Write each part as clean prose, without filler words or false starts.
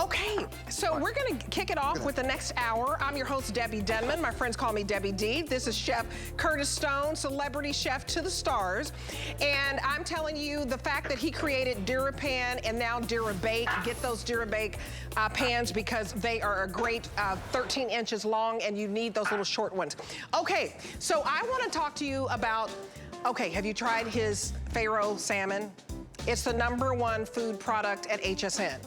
Okay, so we're gonna kick it off with the next hour. I'm your host, Debbie Denman. My friends call me Debbie D. This is Chef Curtis Stone, celebrity chef to the stars. And I'm telling you, the fact that he created DuraPan and now DuraBake, get those DuraBake pans because they are a great 13 inches long and you need those little short ones. Okay, so I wanna talk to you about, okay, have you tried his Pharaoh Salmon? It's the #1 food product at HSN.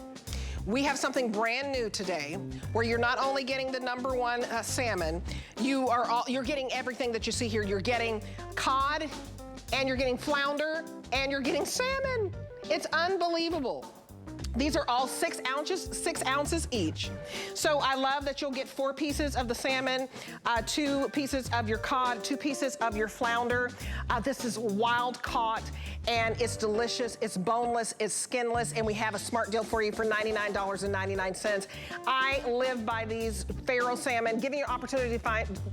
We have something brand new today where you're not only getting the #1 salmon, you're getting everything that you see here. You're getting cod, and you're getting flounder, and you're getting salmon. It's unbelievable. These are all 6 ounces each. So I love that you'll get 4 pieces of the salmon, 2 pieces of your cod, 2 pieces of your flounder. This is wild caught, and it's delicious, it's boneless, it's skinless, and we have a smart deal for you for $99.99. I live by these Pharaoh salmon, giving you an opportunity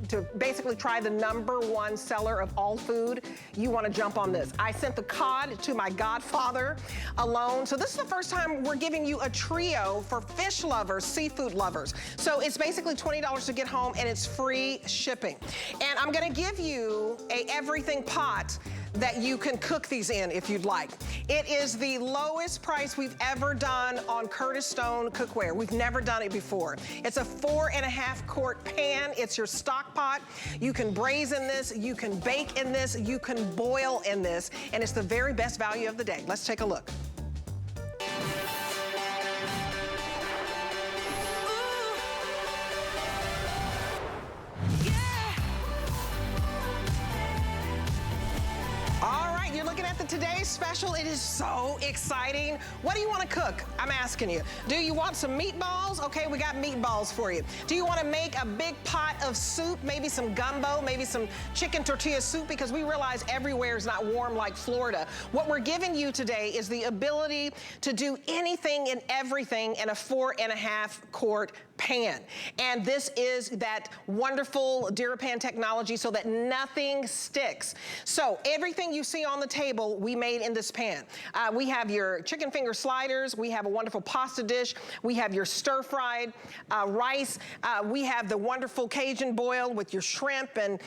to basically try the #1 seller of all food. You wanna jump on this. I sent the cod to my godfather alone, so this is the first time we're giving you a trio for fish lovers, seafood lovers. So it's basically $20 to get home, and it's free shipping. And I'm gonna give you a everything pot that you can cook these in if you'd like. It is the lowest price we've ever done on Curtis Stone cookware. We've never done it before. It's a 4.5 quart pan. It's your stock pot. You can braise in this, you can bake in this, you can boil in this, and it's the very best value of the day. Let's take a look. You're looking at the Today's Special. It is so exciting. What do you want to cook? I'm asking you. Do you want some meatballs? Okay, we got meatballs for you. Do you want to make a big pot of soup? Maybe some gumbo, maybe some chicken tortilla soup, because we realize everywhere is not warm like Florida. What we're giving you today is the ability to do anything and everything in a 4.5 quart pan. And this is that wonderful DuraPan technology so that nothing sticks. So everything you see on the table, we made in this pan. We have your chicken finger sliders. We have a wonderful pasta dish. We have your stir-fried rice. We have the wonderful Cajun boil with your shrimp, and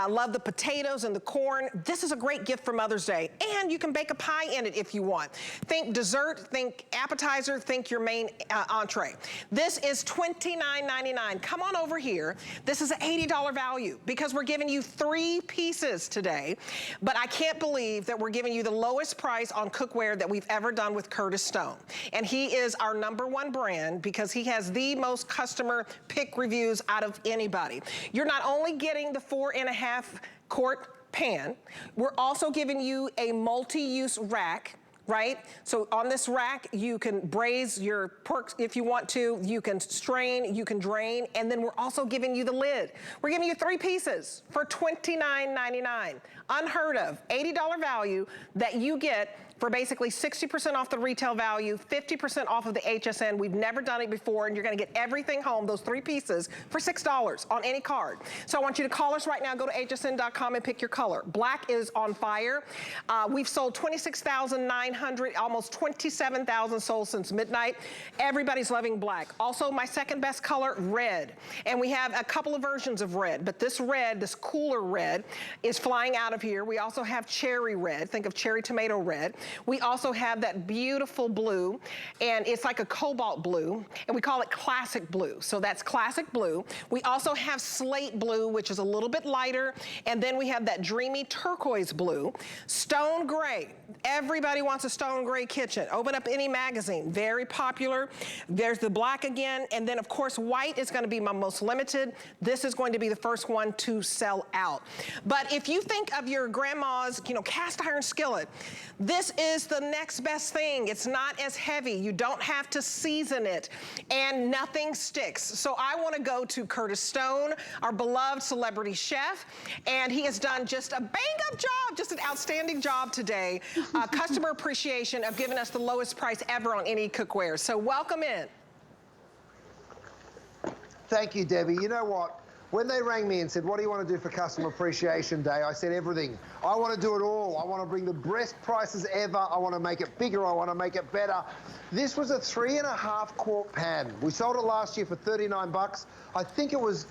love the potatoes and the corn. This is a great gift for Mother's Day. And you can bake a pie in it if you want. Think dessert, think appetizer, think your main entree. This is $29.99. Come on over here. This is an $80 value because we're giving you 3 pieces today. But I can't believe that we're giving you the lowest price on cookware that we've ever done with Curtis Stone. And he is our #1 brand because he has the most customer pick reviews out of anybody. You're not only getting the 4.5 quart pan, we're also giving you a multi-use rack, right? So on this rack, you can braise your pork if you want to, you can strain, you can drain, and then we're also giving you the lid. We're giving you 3 pieces for $29.99. Unheard of, $80 value that you get for basically 60% off the retail value, 50% off of the HSN. We've never done it before, and you're gonna get everything home, those 3 pieces, for $6 on any card. So I want you to call us right now. Go to hsn.com and pick your color. Black is on fire. We've sold 26,900, almost 27,000 sold since midnight. Everybody's loving black. Also, my second best color, red. And we have a couple of versions of red, but this red, this cooler red, is flying out of here. We also have cherry red. Think of cherry tomato red. We also have that beautiful blue, and it's like a cobalt blue, and we call it classic blue. So that's classic blue. We also have slate blue, which is a little bit lighter, and then we have that dreamy turquoise blue. Stone gray. Everybody wants a stone gray kitchen. Open up any magazine. Very popular. There's the black again, and then of course white is going to be my most limited. This is going to be the first one to sell out. But if you think of your grandma's, cast iron skillet, this is the next best thing. It's not as heavy. You don't have to season it, and nothing sticks. So I want to go to Curtis Stone, our beloved celebrity chef, and he has done just a bang-up job, just an outstanding job today. Customer appreciation of giving us the lowest price ever on any cookware. So welcome in. Thank you, Debbie. You know what? When they rang me and said, what do you want to do for Customer Appreciation Day? I said everything. I want to do it all. I want to bring the best prices ever. I want to make it bigger. I want to make it better. This was a 3.5 quart pan. We sold it last year for 39 bucks. I think it was,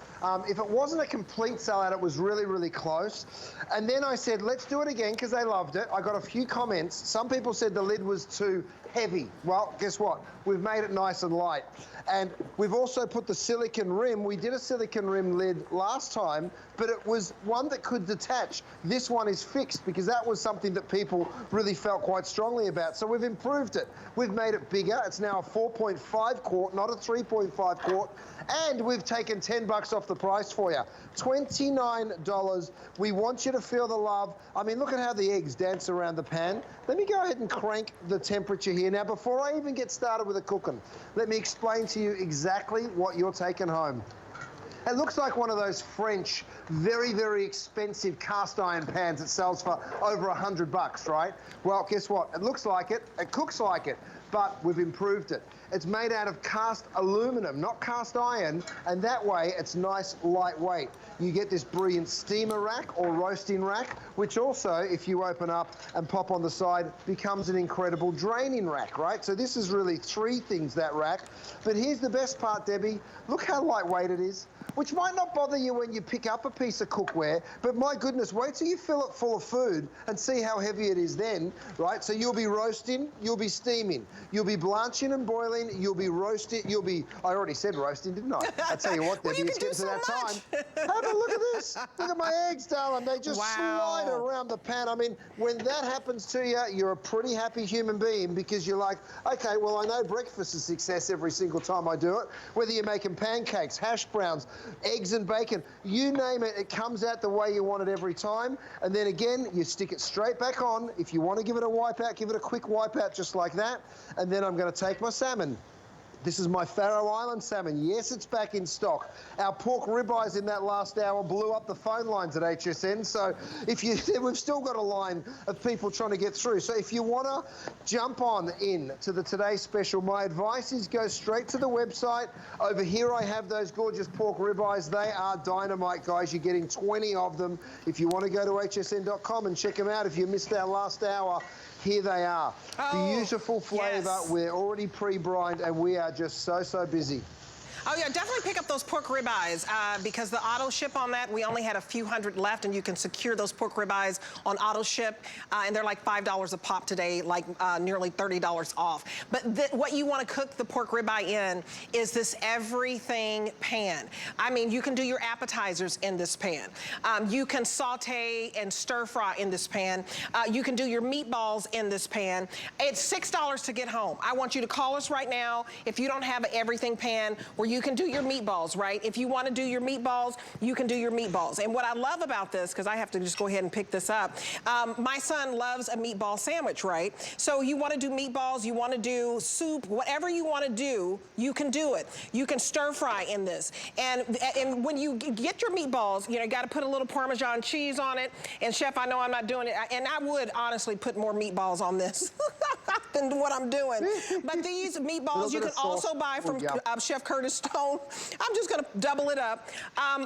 if it wasn't a complete sellout, it was really, really close. And then I said, let's do it again, because they loved it. I got a few comments. Some people said the lid was too heavy. Well, guess what? We've made it nice and light. And we've also put the silicone rim. We did a silicone rim lid last time, but it was one that could detach. This one is fixed because that was something that people really felt quite strongly about. So we've improved it. We've made it bigger. It's now a 4.5 quart, not a 3.5 quart. And we've taken 10 bucks off the price for you. $29. We want you to feel the love. I mean, look at how the eggs dance around the pan. Let me go ahead and crank the temperature here. Now, before I even get started with the cooking, let me explain to you exactly what you're taking home. It looks like one of those French, very, very expensive cast iron pans that sells for over 100 bucks, right? Well, guess what? It looks like it, it cooks like it, but we've improved it. It's made out of cast aluminum, not cast iron, and that way it's nice, lightweight. You get this brilliant steamer rack or roasting rack, which also, if you open up and pop on the side, becomes an incredible draining rack, right? So this is really three things, that rack. But here's the best part, Debbie. Look how lightweight it is, which might not bother you when you pick up a piece of cookware, but my goodness, wait till you fill it full of food and see how heavy it is then, right? So you'll be roasting, you'll be steaming, you'll be blanching and boiling, you'll be roasting, you'll be, I already said roasting, didn't I? I tell you what, Debbie, well, it's getting to that time. Have a look at this. Look at my eggs, darling. They just slide around the pan. I mean, when that happens to you, you're a pretty happy human being because you're like, okay, well, I know breakfast is success every single time I do it. Whether you're making pancakes, hash browns, eggs and bacon, you name it, it comes out the way you want it every time. And then again, you stick it straight back on. If you want to give it a wipe out, give it a quick wipe out just like that. And then I'm going to take my salmon. This is my Pharaoh Island salmon. Yes, it's back in stock. Our pork ribeyes in that last hour blew up the phone lines at HSN. So if you, we've still got a line of people trying to get through. So if you want to jump on in to the Today Special, my advice is go straight to the website. Over here I have those gorgeous pork ribeyes. They are dynamite, guys. You're getting 20 of them. If you want to go to hsn.com and check them out, if you missed our last hour, here they are. Oh, beautiful flavour. Yes. We're already pre-brined and we are just so busy. Oh yeah, definitely pick up those pork ribeyes because the auto ship on that, we only had a few hundred left, and you can secure those pork ribeyes on auto ship, and they're like $5 a pop today, like nearly $30 off. But what you want to cook the pork ribeye in is this everything pan. I mean, you can do your appetizers in this pan. You can saute and stir fry in this pan. You can do your meatballs in this pan. It's $6 to get home. I want you to call us right now if you don't have an everything pan where you can do your meatballs, right? If you want to do your meatballs, you can do your meatballs. And what I love about this, because I have to just go ahead and pick this up, my son loves a meatball sandwich, right? So you want to do meatballs, you want to do soup, whatever you want to do, you can do it. You can stir fry in this. And when you get your meatballs, you know, you got to put a little Parmesan cheese on it. And Chef, I know I'm not doing it, and I would honestly put more meatballs on this than what I'm doing. But these meatballs you can also buy from Chef Curtis Stone. I'm just gonna double it up.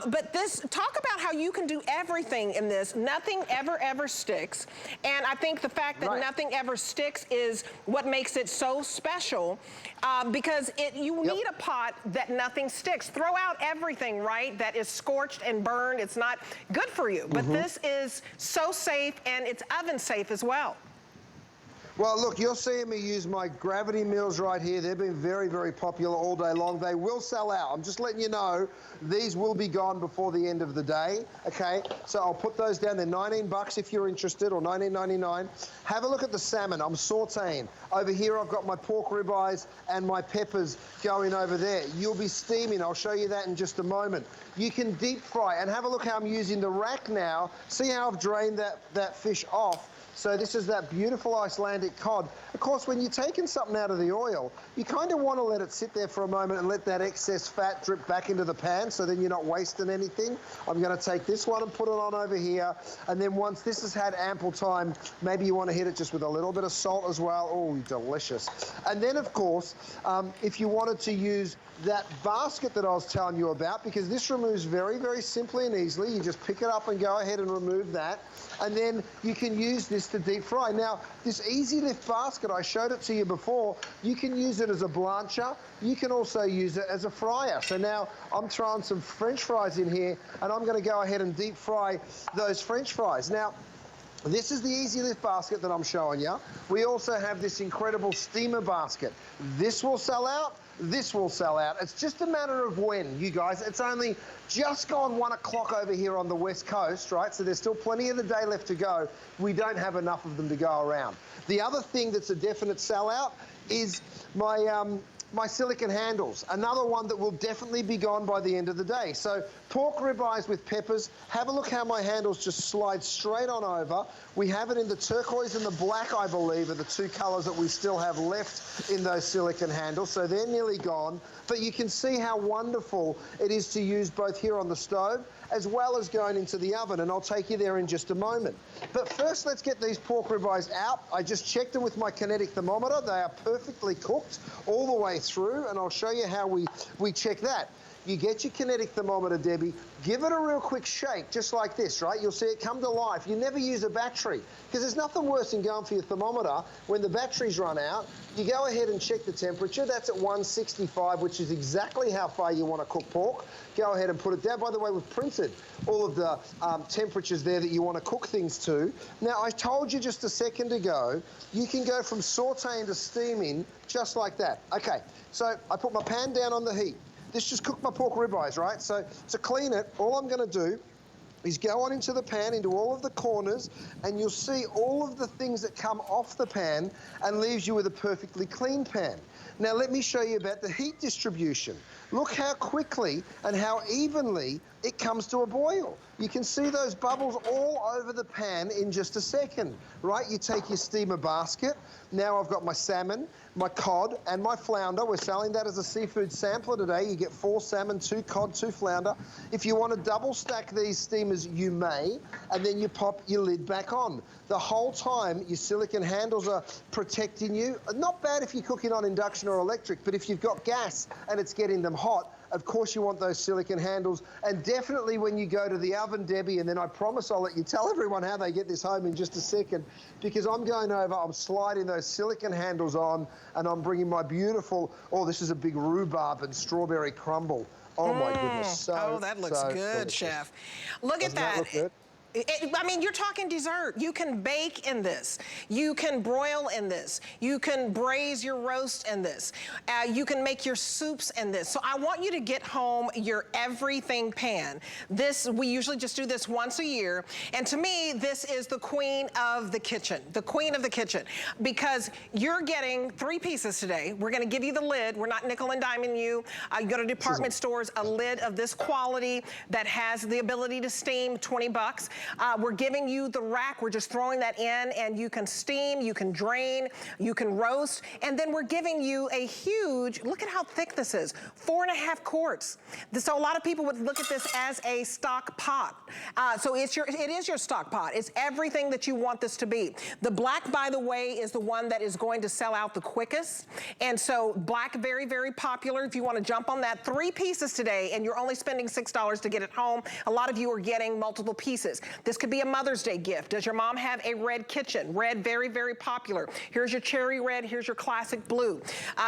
But this, talk about how you can do everything in this. Nothing ever sticks. And I think the fact that nothing ever sticks is what makes it so special because you need a pot that nothing sticks. Throw out everything, right, that is scorched and burned. It's not good for you. But this is so safe, and it's oven safe as well. Well, look, you're seeing me use my gravity mills right here. They've been very popular all day long. They will sell out. I'm just letting you know, these will be gone before the end of the day, okay? So I'll put those down. They're 19 bucks if you're interested, or $19.99. Have a look at the salmon. I'm sauteing. Over here, I've got my pork ribeyes and my peppers going over there. You'll be steaming. I'll show you that in just a moment. You can deep fry, and have a look how I'm using the rack now. See how I've drained that fish off? So this is that beautiful Icelandic cod. Of course, when you're taking something out of the oil, you kind of want to let it sit there for a moment and let that excess fat drip back into the pan so then you're not wasting anything. I'm going to take this one and put it on over here. And then once this has had ample time, maybe you want to hit it just with a little bit of salt as well. Oh, delicious. And then, of course, if you wanted to use that basket that I was telling you about, because this removes very, very simply and easily. You just pick it up and go ahead and remove that. And then you can use this to deep fry. Now, this Easy Lift basket, I showed it to you before, you can use it as a blancher. You can also use it as a fryer. So now I'm throwing some French fries in here, and I'm gonna go ahead and deep fry those French fries. Now, this is the Easy Lift basket that I'm showing you. We also have this incredible steamer basket. This will sell out. This will sell out. It's just a matter of when, you guys. It's only just gone 1 o'clock over here on the West Coast, right? So there's still plenty of the day left to go. We don't have enough of them to go around. The other thing that's a definite sellout is my silicone handles, another one that will definitely be gone by the end of the day. So pork ribeyes with peppers, have a look how my handles just slide straight on over. We have it in the turquoise and the black, I believe, are the two colors that we still have left in those silicone handles, so they're nearly gone. But you can see how wonderful it is to use both here on the stove as well as going into the oven, and I'll take you there in just a moment. But first, let's get these pork ribeyes out. I just checked them with my Kinetic Thermometer. They are perfectly cooked all the way through, and I'll show you how we check that. You get your Kinetic Thermometer, Debbie, give it a real quick shake, just like this, right? You'll see it come to life. You never use a battery, because there's nothing worse than going for your thermometer when the batteries run out. You go ahead and check the temperature. That's at 165, which is exactly how far you want to cook pork. Go ahead and put it down. By the way, we've printed all of the temperatures there that you want to cook things to. Now, I told you just a second ago, you can go from sauteing to steaming just like that. Okay, so I put my pan down on the heat. This just cooked my pork ribeyes, right? So to clean it, all I'm going to do is go on into the pan, into all of the corners, and you'll see all of the things that come off the pan and leaves you with a perfectly clean pan. Now, let me show you about the heat distribution. Look how quickly and how evenly it comes to a boil. You can see those bubbles all over the pan in just a second, right? You take your steamer basket. Now I've got my salmon, my cod, and my flounder. We're selling that as a seafood sampler today. You get 4 salmon, 2 cod, 2 flounder. If you want to double stack these steamers, you may, and then you pop your lid back on. The whole time, your silicone handles are protecting you. Not bad if you're cooking on induction or electric, but if you've got gas and it's getting them hot, of course you want those silicone handles. And definitely when you go to the oven, Debbie, and then I promise I'll let you tell everyone how they get this home in just a second, because I'm going over, I'm sliding those silicone handles on, and I'm bringing my beautiful, oh, this is a big rhubarb and strawberry crumble. Oh my goodness, oh, that looks good, delicious. Chef. Look at that. Look good? I mean, you're talking dessert. You can bake in this. You can broil in this. You can braise your roast in this. You can make your soups in this. So I want you to get home your everything pan. We usually just do this once a year. And to me, this is the queen of the kitchen. The queen of the kitchen. Because you're getting 3 pieces today. We're going to give you the lid. We're not nickel and diming you. You go to department stores, a lid of this quality that has the ability to steam, $20. We're giving you the rack. We're just throwing that in, and you can steam, you can drain, you can roast, and then we're giving you a huge, look at how thick this is, 4.5 quarts. So a lot of people would look at this as a stock pot. So it is your stock pot. It's everything that you want this to be. The black, by the way, is the one that is going to sell out the quickest. And so black, very, very popular. If you want to jump on that, 3 pieces today, and you're only spending $6 to get it home. A lot of you are getting multiple pieces. This could be a Mother's Day gift. Does your mom have a red kitchen? Red, very, very popular. Here's your cherry red. Here's your classic blue.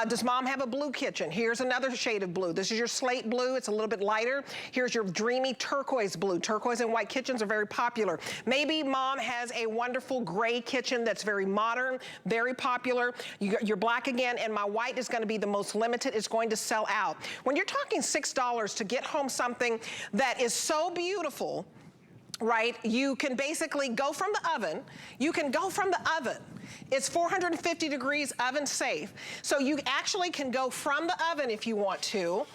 Does mom have a blue kitchen? Here's another shade of blue. This is your slate blue. It's a little bit lighter. Here's your dreamy turquoise blue. Turquoise and white kitchens are very popular. Maybe mom has a wonderful gray kitchen that's very modern, very popular. Your black again, and my white is going to be the most limited. It's going to sell out. When you're talking $6 to get home something that is so beautiful, right? You can basically go from the oven. You can go from the oven It's 450 degrees oven safe. So you actually can go from the oven if you want to,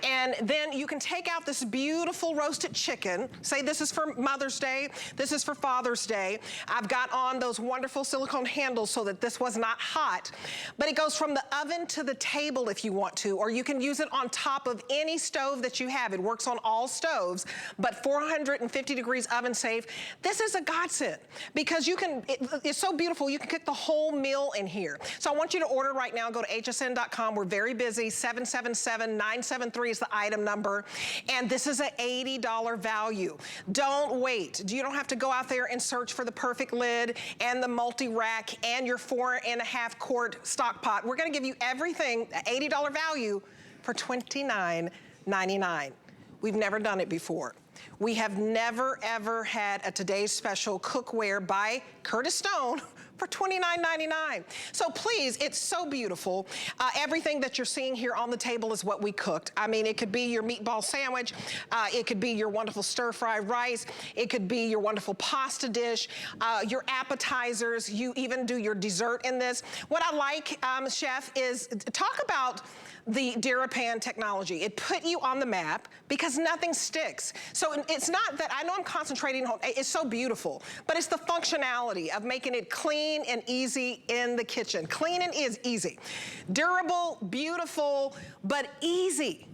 and then you can take out this beautiful roasted chicken. Say this is for Mother's Day, this is for Father's Day. I've got on those wonderful silicone handles so that this was not hot. But it goes from the oven to the table if you want to, or you can use it on top of any stove that you have. It works on all stoves, but 450 degrees oven safe. This is a godsend because you can, it's so beautiful, you can cook the whole meal in here. So I want you to order right now. Go to hsn.com. We're very busy. 777-973 is the item number. And this is an $80 value. Don't wait. You don't have to go out there and search for the perfect lid and the multi-rack and your 4.5 quart stock pot. We're going to give you everything, $80 value for $29.99. We've never done it before. We have never, ever had a Today's Special cookware by Curtis Stone for $29.99. So please, it's so beautiful. Everything that you're seeing here on the table is what we cooked. I mean, it could be your meatball sandwich. It could be your wonderful stir-fry rice. It could be your wonderful pasta dish, your appetizers. You even do your dessert in this. What I like, Chef, is talk about the DuraPan technology. It put you on the map because nothing sticks. So it's not that, I know I'm concentrating on, it's so beautiful, but it's the functionality of making it clean and easy in the kitchen. Clean and easy. Durable, beautiful, but easy.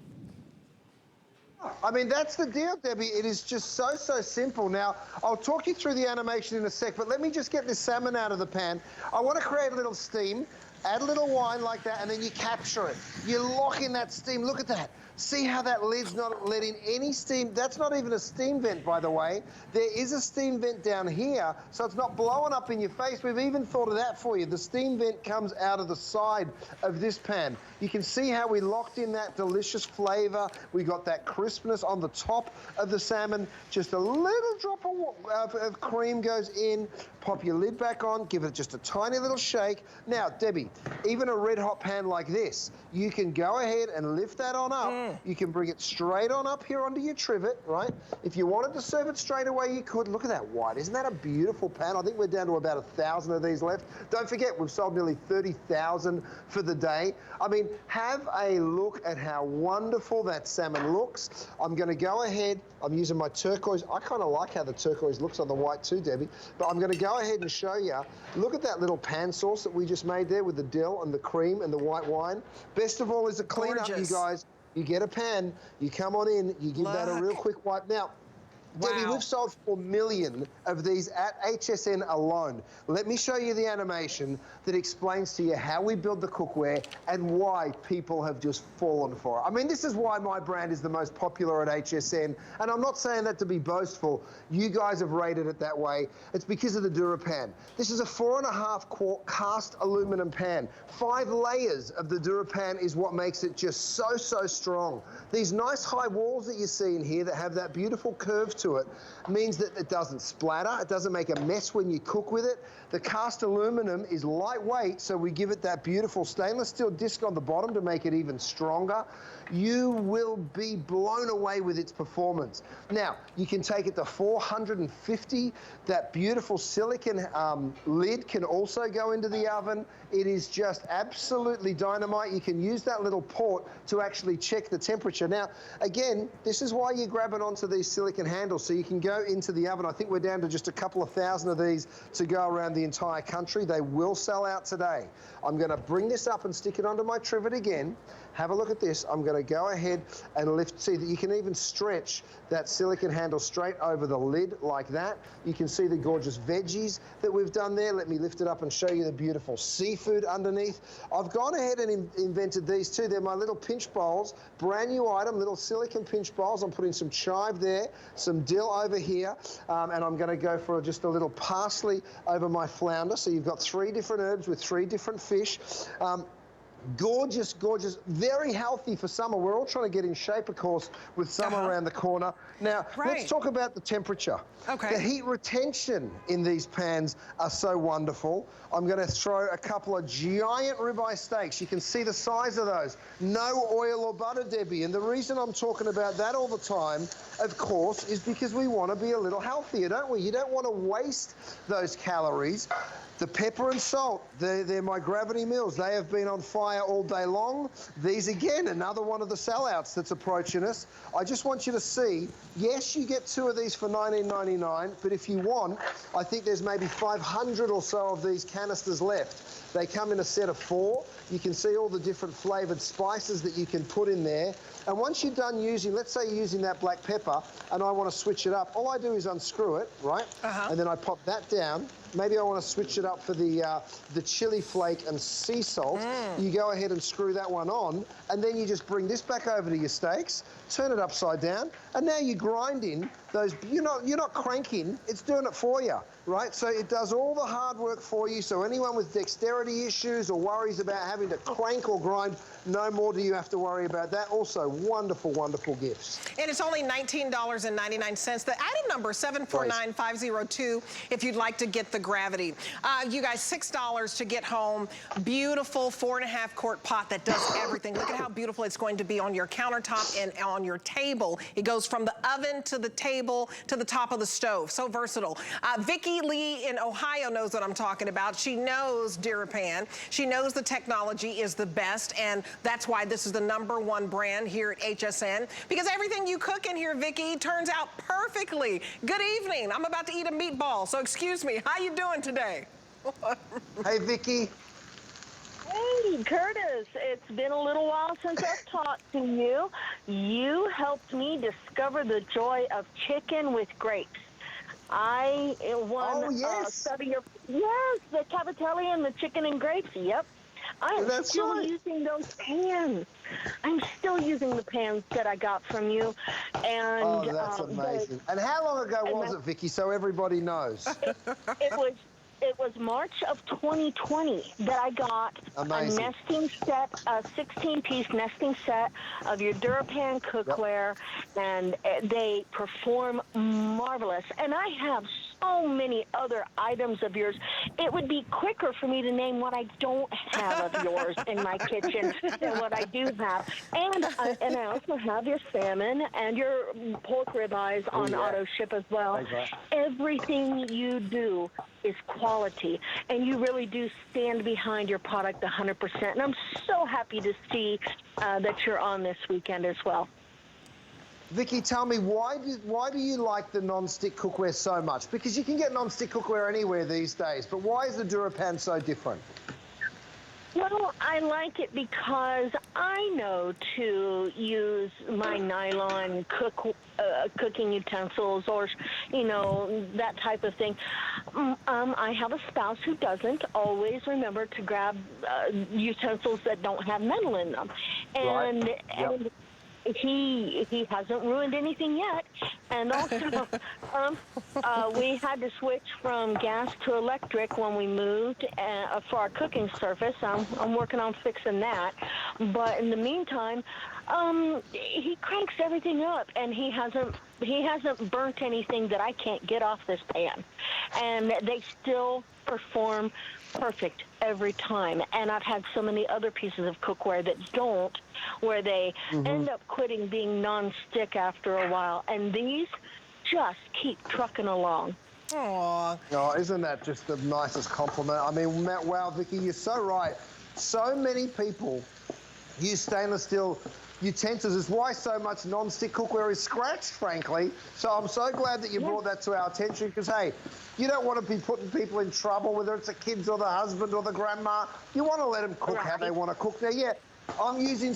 I mean, that's the deal, Debbie. It is just so simple. Now, I'll talk you through the animation in a sec, but let me just get this salmon out of the pan. I want to create a little steam. Add a little wine like that, and then you capture it. You lock in that steam. Look at that. See how that lid's not letting any steam. That's not even a steam vent, by the way. There is a steam vent down here, so it's not blowing up in your face. We've even thought of that for you. The steam vent comes out of the side of this pan. You can see how we locked in that delicious flavor. We got that crispness on the top of the salmon. Just a little drop of cream goes in. Pop your lid back on. Give it just a tiny little shake. Now, Debbie, even a red hot pan like this, you can go ahead and lift that on up. You can bring it straight on up here onto your trivet, right? If you wanted to serve it straight away, you could. Look at that white. Isn't that a beautiful pan? I think we're down to about 1,000 of these left. Don't forget, we've sold nearly 30,000 for the day. I mean, have a look at how wonderful that salmon looks. I'm going to go ahead. I'm using my turquoise. I kind of like how the turquoise looks on the white too, Debbie. But I'm going to go ahead and show you. Look at that little pan sauce that we just made there with the dill and the cream and the white wine. Best of all is the cleanup, you guys. You get a pan, you come on in, you give that a real quick wipe. Now, Debbie, we've sold 4 million of these at HSN alone. Let me show you the animation that explains to you how we build the cookware and why people have just fallen for it. I mean, this is why my brand is the most popular at HSN, and I'm not saying that to be boastful. You guys have rated it that way. It's because of the DuraPan. This is a 4.5 quart cast aluminum pan. 5 layers of the DuraPan is what makes it just so strong. These nice high walls that you see in here that have that beautiful curve to it means that it doesn't splatter, it doesn't make a mess when you cook with it. The cast aluminum is lightweight, so we give it that beautiful stainless steel disc on the bottom to make it even stronger. You will be blown away with its performance. Now, you can take it to 450. That beautiful silicon lid can also go into the oven. It is just absolutely dynamite. You can use that little port to actually check the temperature. Now, again, this is why you're grabbing onto these silicon handles, so you can go into the oven. I think we're down to just a couple of thousand of these to go around the entire country. They will sell out today. I'm going to bring this up and stick it onto my trivet again. Have a look at this. I'm going to go ahead and lift. See that you can even stretch that silicon handle straight over the lid like that. You can see the gorgeous veggies that we've done there. Let me lift it up and show you the beautiful seafood underneath. I've gone ahead and invented these too. They're my little pinch bowls. Brand new item, little silicon pinch bowls. I'm putting some chive there, some dill over here, and I'm going to go for just a little parsley over my flounder. So you've got 3 different herbs with 3 different fish. Gorgeous, very healthy for summer. We're all trying to get in shape, of course, with summer around the corner. Now, let's talk about the temperature. The heat retention in these pans are so wonderful. I'm going to throw a couple of giant ribeye steaks. You can see the size of those. No oil or butter, Debbie. And the reason I'm talking about that all the time, of course, is because we want to be a little healthier, don't we? You don't want to waste those calories. The pepper and salt, they're my gravity mills. They have been on fire all day long. These, again, another one of the sellouts that's approaching us. I just want you to see, yes, you get 2 of these for $19.99, but if you want, I think there's maybe 500 or so of these canisters left. They come in a set of 4. You can see all the different flavored spices that you can put in there. And once you're done using, let's say you're using that black pepper and I want to switch it up, all I do is unscrew it, right? And then I pop that down. Maybe I want to switch it up for the chili flake and sea salt. You go ahead and screw that one on, and then you just bring this back over to your steaks, turn it upside down, and now you're grinding those. You're not cranking. It's doing it for you, right? So it does all the hard work for you. So anyone with dexterity issues or worries about having to crank or grind, no more do you have to worry about that. Also, wonderful, wonderful gifts. And it's only $19.99. The item number is 749502 if you'd like to get the gravity. You guys, $6 to get home. Beautiful 4.5 quart pot that does everything. Look at how beautiful it's going to be on your countertop and on your table. It goes from the oven to the table to the top of the stove. So versatile. Vicki Lee in Ohio knows what I'm talking about. She knows DuraPan. She knows the technology is the best, and that's why this is the #1 brand here at HSN, because everything you cook in here, Vicki, turns out perfectly. Good evening. I'm about to eat a meatball, so excuse me. How you doing today? Hey, Vicki. Hey, Curtis. It's been a little while since I've talked to you. You helped me discover the joy of chicken with grapes. I won yes, the cavatelli and the chicken and grapes. Yep. I am still using those pans. I'm still using the pans that I got from you. And oh, that's amazing. And how long ago was it, Vicki, so everybody knows? It was March of 2020 that I got a nesting set, a 16-piece nesting set of your DuraPan cookware, and they perform marvelous. And I have so many other items of yours. It would be quicker for me to name what I don't have of yours in my kitchen than what I do have. And I also have your salmon and your pork ribeyes on auto ship as well. Everything you do is quality, and you really do stand behind your product 100%. And I'm so happy to see that you're on this weekend as well. Vicki, tell me, why do you like the non-stick cookware so much? Because you can get non-stick cookware anywhere these days, but why is the DuraPan so different? Well, I like it because I know to use my nylon cooking utensils, or, you know, that type of thing. I have a spouse who doesn't always remember to grab utensils that don't have metal in them. And, and he hasn't ruined anything yet. And also, we had to switch from gas to electric when we moved for our cooking surface. I'm working on fixing that. But in the meantime, he cranks everything up, and he hasn't burnt anything that I can't get off this pan. And they still perform perfect every time. And I've had so many other pieces of cookware that don't, where they end up quitting being non-stick after a while. And these just keep trucking along. Aww. Oh, isn't that just the nicest compliment? I mean, wow, Vicki, you're so right. So many people use stainless steel utensils. Is why so much non-stick cookware is scratched, frankly. So I'm so glad that you brought that to our attention, because, hey, you don't want to be putting people in trouble, whether it's the kids or the husband or the grandma. You want to let them cook how they want to cook. Now, yeah, I'm using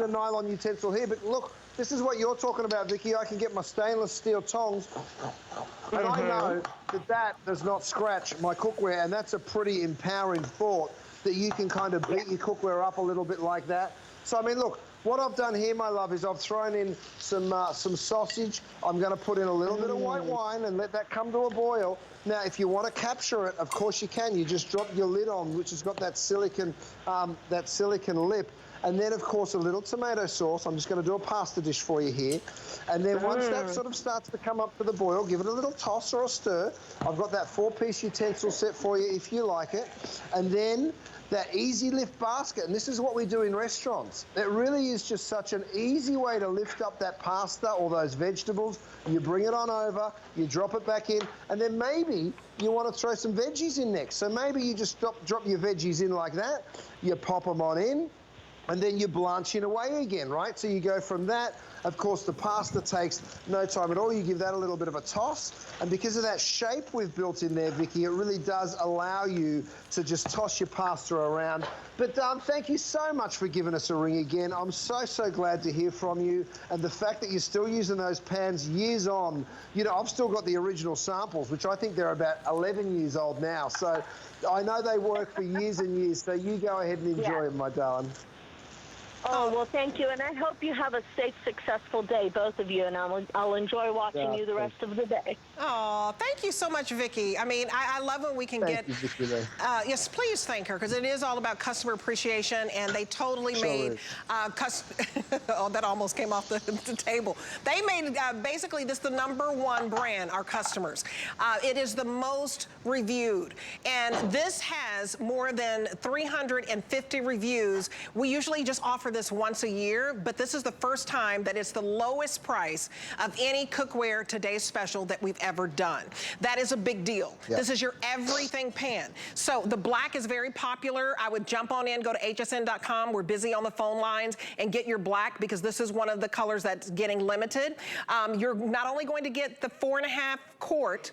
a nylon utensil here, but look, this is what you're talking about, Vicki. I can get my stainless steel tongs, and I know that does not scratch my cookware, and that's a pretty empowering thought, that you can kind of beat your cookware up a little bit like that. So, I mean, look, what I've done here, my love, is I've thrown in some sausage. I'm going to put in a little bit of white wine and let that come to a boil. Now, if you want to capture it, of course you can. You just drop your lid on, which has got that silicone lip, And then, of course, a little tomato sauce. I'm just going to do a pasta dish for you here. And then once that sort of starts to come up to the boil, give it a little toss or a stir. I've got that 4-piece utensil set for you if you like it. And then that easy lift basket, and this is what we do in restaurants. It really is just such an easy way to lift up that pasta or those vegetables. You bring it on over, you drop it back in, and then maybe you want to throw some veggies in next. So maybe you just drop your veggies in like that, you pop them on in, and then you're blanching away again, right? So you go from that. Of course, the pasta takes no time at all. You give that a little bit of a toss. And because of that shape we've built in there, Vicky, it really does allow you to just toss your pasta around. But thank you so much for giving us a ring again. I'm so, so glad to hear from you. And the fact that you're still using those pans years on, you know, I've still got the original samples, which I think they're about 11 years old now. So I know they work for years and years. So you go ahead and enjoy them, my darling. Oh, well, thank you, and I hope you have a safe, successful day, both of you, and I'll enjoy watching you the rest of the day. Oh, thank you so much, Vicki. I mean, I love when we can Thank you, Vicki. yes, please thank her, because it is all about customer appreciation, and they totally made, oh, that almost came off the table. They made, basically, this the #1 brand, our customers. It is the most reviewed, and this has more than 350 reviews. We usually just offer this once a year, but this is the first time that it's the lowest price of any cookware today's special that we've ever done. That is a big deal. Yep. This is your everything pan. So the black is very popular. I would jump on in, go to hsn.com. We're busy on the phone lines, and get your black, because this is one of the colors that's getting limited. You're not only going to get the 4.5 quart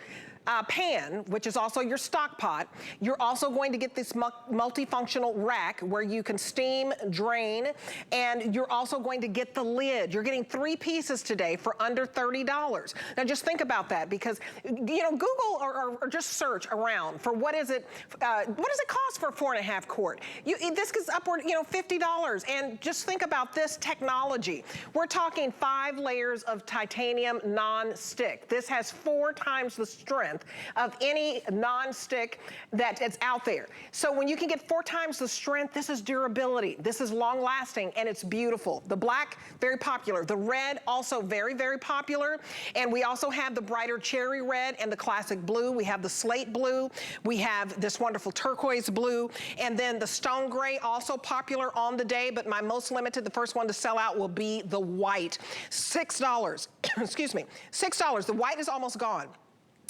pan, which is also your stock pot, you're also going to get this multifunctional rack where you can steam, drain, and you're also going to get the lid. You're getting 3 pieces today for under $30. Now just think about that, because, you know, Google or just search around for what does it cost for a 4.5 quart? This is upward, you know, $50. And just think about this technology. We're talking 5 layers of titanium non-stick. This has 4 times the strength of any non-stick that is out there. So when you can get 4 times the strength, this is durability. This is long lasting, and it's beautiful. The black, very popular. The red, also very, very popular. And we also have the brighter cherry red and the classic blue. We have the slate blue. We have this wonderful turquoise blue. And then the stone gray, also popular on the day, but my most limited, the first one to sell out will be the white. $6, excuse me, $6. The white is almost gone.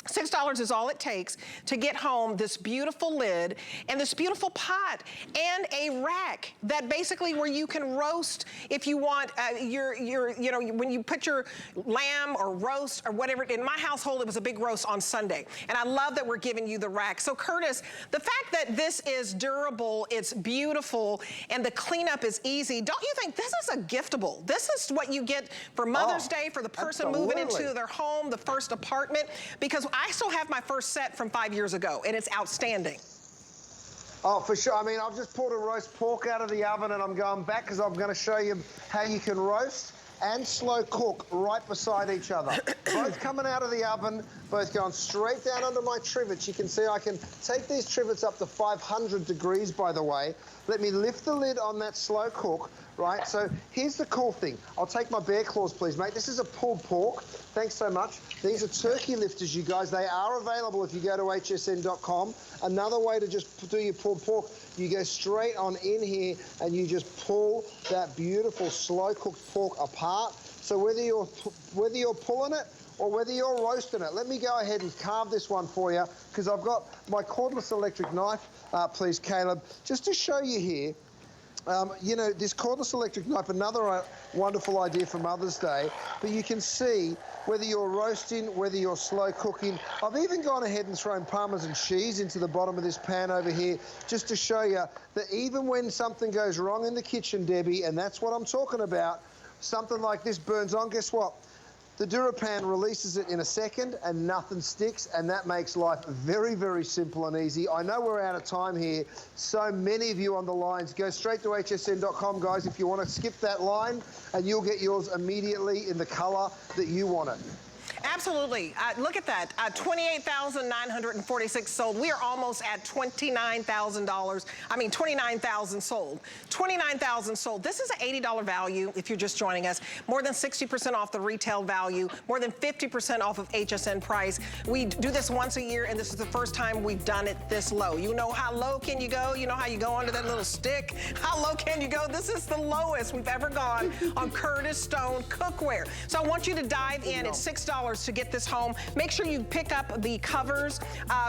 $6 is all it takes to get home this beautiful lid and this beautiful pot and a rack that basically where you can roast if you want you know, when you put your lamb or roast or whatever. In my household, it was a big roast on Sunday. And I love that we're giving you the rack. So Curtis, the fact that this is durable, it's beautiful, and the cleanup is easy, don't you think this is a giftable? This is what you get for Mother's Day, for the person moving into their home, the first apartment, because I still have my first set from 5 years ago, and it's outstanding. Oh, for sure. I mean, I've just pulled a roast pork out of the oven, and I'm going back because I'm going to show you how you can roast and slow cook right beside each other. Both coming out of the oven, both going straight down under my trivets. You can see I can take these trivets up to 500 degrees, by the way. Let me lift the lid on that slow cook, right? So here's the cool thing. I'll take my bear claws, please, mate. This is a pulled pork. Thanks so much. These are turkey lifters, you guys. They are available if you go to hsn.com. Another way to just do your pulled pork, you go straight on in here and you just pull that beautiful slow-cooked pork apart. So whether you're pulling it or whether you're roasting it, let me go ahead and carve this one for you, because I've got my cordless electric knife, please, Caleb, just to show you here. You know, this cordless electric knife, another wonderful idea for Mother's Day, but you can see whether you're roasting, whether you're slow cooking. I've even gone ahead and thrown Parmesan cheese into the bottom of this pan over here, just to show you that even when something goes wrong in the kitchen, Debbie, and that's what I'm talking about, something like this burns on, guess what? The DuraPan releases it in a second and nothing sticks, and that makes life very, very simple and easy. I know we're out of time here. So many of you on the lines. Go straight to hsn.com, guys, if you want to skip that line, and you'll get yours immediately in the color that you want it. Absolutely. Look at that. 28,946 sold. We are almost at $29,000. I mean, 29,000 sold. 29,000 sold. This is an $80 value if you're just joining us. More than 60% off the retail value. More than 50% off of HSN price. We do this once a year, and this is the first time we've done it this low. You know how low can you go? You know how you go under that little stick? How low can you go? This is the lowest we've ever gone on Curtis Stone cookware. So I want you to dive in. It's $6 to get this home. Make sure you pick up the covers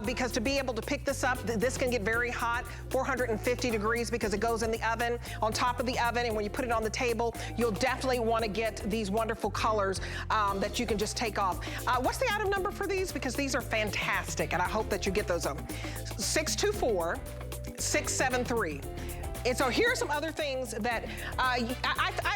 because to be able to pick this up, this can get very hot, 450 degrees because it goes in the oven, on top of the oven, and when you put it on the table, you'll definitely want to get these wonderful colors that you can just take off. What's the item number for these? Because these are fantastic, and I hope that you get those. 624-673. And so here's some other things that I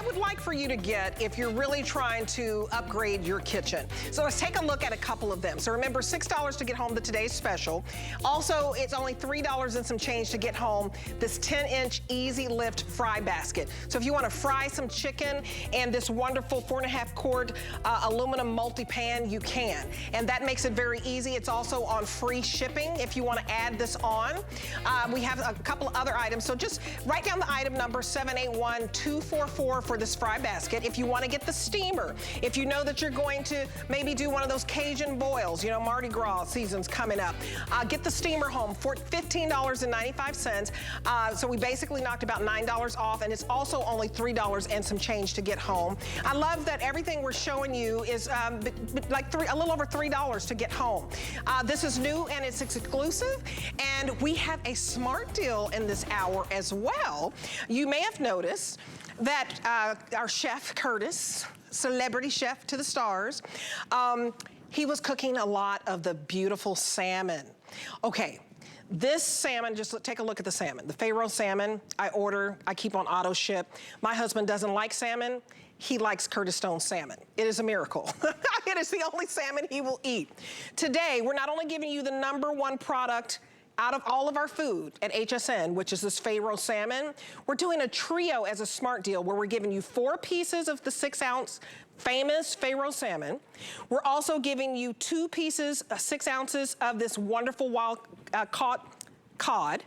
would like for you to get if you're really trying to upgrade your kitchen. So let's take a look at a couple of them. So remember, $6 to get home the today's special. Also, it's only $3 and some change to get home this 10-inch Easy Lift fry basket. So if you want to fry some chicken and this wonderful 4.5 quart aluminum multi-pan, you can. And that makes it very easy. It's also on free shipping if you want to add this on. We have a couple of other items. So just write down the item number 781-244 for this fry basket. If you want to get the steamer, if you know that you're going to maybe do one of those Cajun boils, you know, Mardi Gras season's coming up, get the steamer home for $15.95. So we basically knocked about $9 off, and it's also only $3 and some change to get home. I love that everything we're showing you is like a little over $3 to get home. This is new and it's exclusive, and we have a smart deal in this hour as well. You may have noticed that our chef, Curtis, celebrity chef to the stars, he was cooking a lot of the beautiful salmon. Okay. This salmon, just take a look at the salmon. The Pharaoh Salmon, I keep on auto ship. My husband doesn't like salmon. He likes Curtis Stone salmon. It is a miracle. It is the only salmon he will eat. Today, we're not only giving you the #1 product out of all of our food at HSN, which is this Pharaoh Salmon, we're doing a trio as a smart deal where we're giving you 4 pieces of the 6-ounce famous Pharaoh Salmon. We're also giving you 2 pieces, 6 ounces of this wonderful wild caught cod,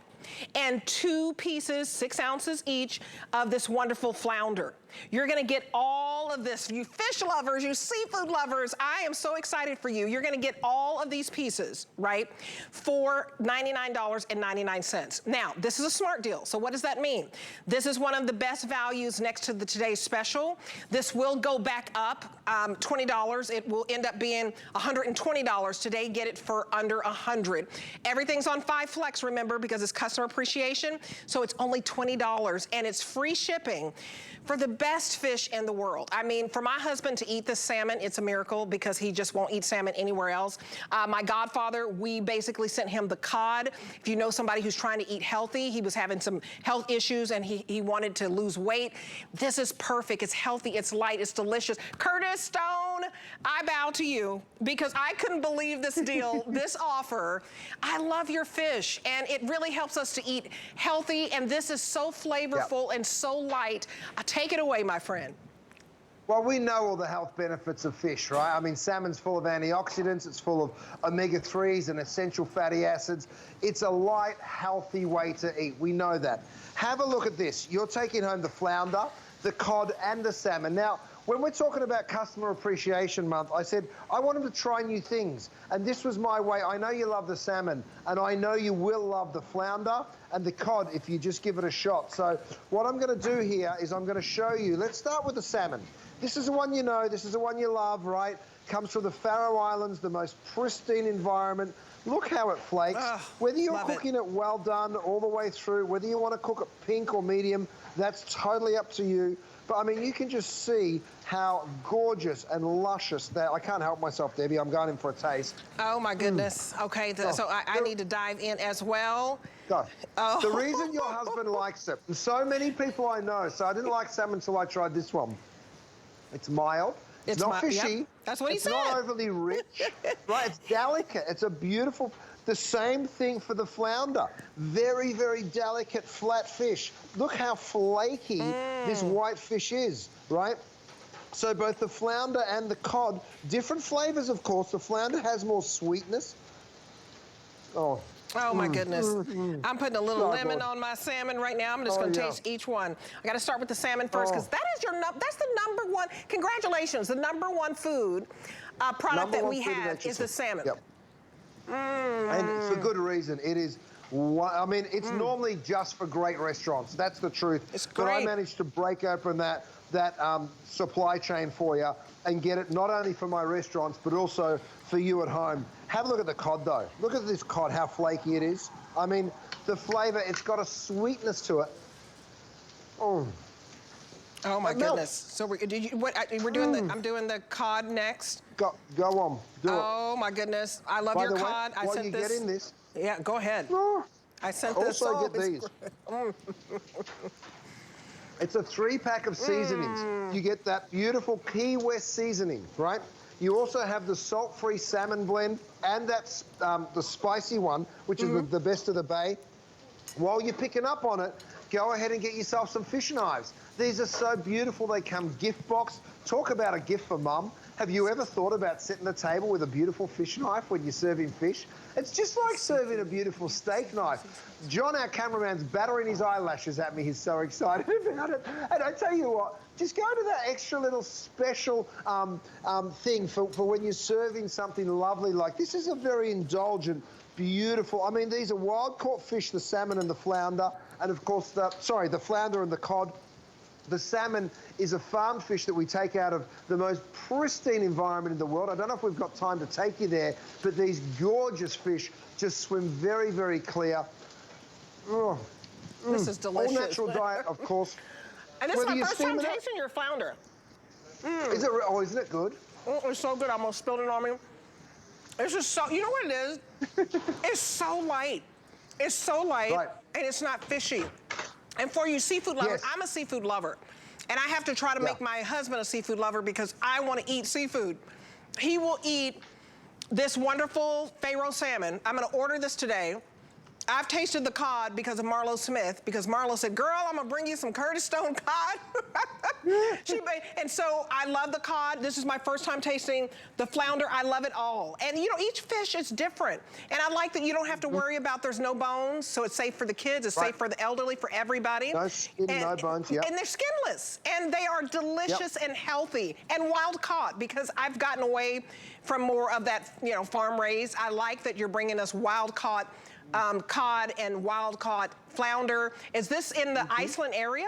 and 2 pieces, 6 ounces each, of this wonderful flounder. You're gonna get all of this. You fish lovers, you seafood lovers, I am so excited for you. You're gonna get all of these pieces, right, for $99.99. Now, this is a smart deal, so what does that mean? This is one of the best values next to the today's special. This will go back up $20. It will end up being $120 today. Get it for under $100. Everything's on 5 Flex, remember, because it's customer appreciation, so it's only $20, and it's free shipping for the best fish in the world. I mean, for my husband to eat this salmon, it's a miracle because he just won't eat salmon anywhere else. My godfather, we basically sent him the cod. If you know somebody who's trying to eat healthy, he was having some health issues and he wanted to lose weight. This is perfect. It's healthy, it's light, it's delicious. Curtis Stone, I bow to you because I couldn't believe this deal, this offer. I love your fish, and it really helps us to eat healthy, and this is so flavorful and so light. Take it away, my friend. Well, we know all the health benefits of fish, right? I mean, salmon's full of antioxidants, it's full of omega-3s and essential fatty acids. It's a light, healthy way to eat. We know that. Have a look at this. You're taking home the flounder, the cod, and the salmon. Now, when we're talking about Customer Appreciation Month, I said I want them to try new things. And this was my way. I know you love the salmon, and I know you will love the flounder and the cod if you just give it a shot. So what I'm going to do here is I'm going to show you. Let's start with the salmon. This is the one you know. This is the one you love, right? Comes from the Faroe Islands, the most pristine environment. Look how it flakes. Whether you're cooking it well done all the way through, whether you want to cook it pink or medium, that's totally up to you. But, I mean, you can just see how gorgeous and luscious that. I can't help myself, Debbie. I'm going in for a taste. Oh, my goodness. Okay, so I need to dive in as well. Go. Oh. The reason your husband likes it, and so many people I know, so I didn't like salmon until I tried this one. It's mild. It's not fishy. Yep. That's what he said. It's not overly rich, right? It's delicate. It's a beautiful... The same thing for the flounder. Very, very delicate, flat fish. Look how flaky this white fish is, right? So both the flounder and the cod, different flavors, of course. The flounder has more sweetness. Oh. Oh my goodness. I'm putting a little lemon God. on my salmon right now. I'm just gonna taste each one. I gotta start with the salmon first, because that is that's the number one, congratulations, the number one food product that we have is the salmon. Yep. And for good reason. It is, I mean, it's normally just for great restaurants. That's the truth. It's great. But I managed to break open that supply chain for you and get it not only for my restaurants, but also for you at home. Have a look at the cod, though. Look at this cod, how flaky it is. I mean, the flavor, it's got a sweetness to it. Oh. Oh my goodness. So we're doing I'm doing the cod next. Go on, do it. Oh my goodness. I love your cod. I sent this. While you get in this. Yeah, go ahead. I sent this. Also get these. It's a 3-pack of seasonings. You get that beautiful Key West seasoning, right? You also have the salt-free salmon blend and that's the spicy one, which is the best of the bay. While you're picking up on it, go ahead and get yourself some fish knives. These are so beautiful. They come gift box. Talk about a gift for mum. Have you ever thought about setting the table with a beautiful fish knife when you're serving fish? It's just like serving a beautiful steak knife. John, our cameraman's battering his eyelashes at me. He's so excited about it. And I tell you what, just go to that extra little special thing for when you're serving something lovely like this. Is a very indulgent, beautiful. I mean, these are wild-caught fish, the salmon and the flounder, and of course, the flounder and the cod. The salmon is a farmed fish that we take out of the most pristine environment in the world. I don't know if we've got time to take you there, but these gorgeous fish just swim very, very clear. Oh, this is delicious. All natural diet, of course. And this is my first time tasting your flounder. Is it? Oh, isn't it good? It's so good. I almost spilled it on me. It's just so, you know what it is? It's so light. It's so light, and it's not fishy. And for you seafood lovers, I'm a seafood lover. And I have to try to make my husband a seafood lover because I want to eat seafood. He will eat this wonderful Pharaoh salmon. I'm going to order this today. I've tasted the cod because of Marlo Smith, because Marlo said, girl, I'm gonna bring you some Curtis Stone cod. And so I love the cod. This is my first time tasting the flounder. I love it all. And you know, each fish is different. And I like that you don't have to worry about there's no bones, so it's safe for the kids, it's safe for the elderly, for everybody. No skin, no bones, And they're skinless, and they are delicious and healthy, and wild caught, because I've gotten away from more of that, you know, farm raised. I like that you're bringing us wild caught cod and wild caught flounder. Is this in the Iceland area?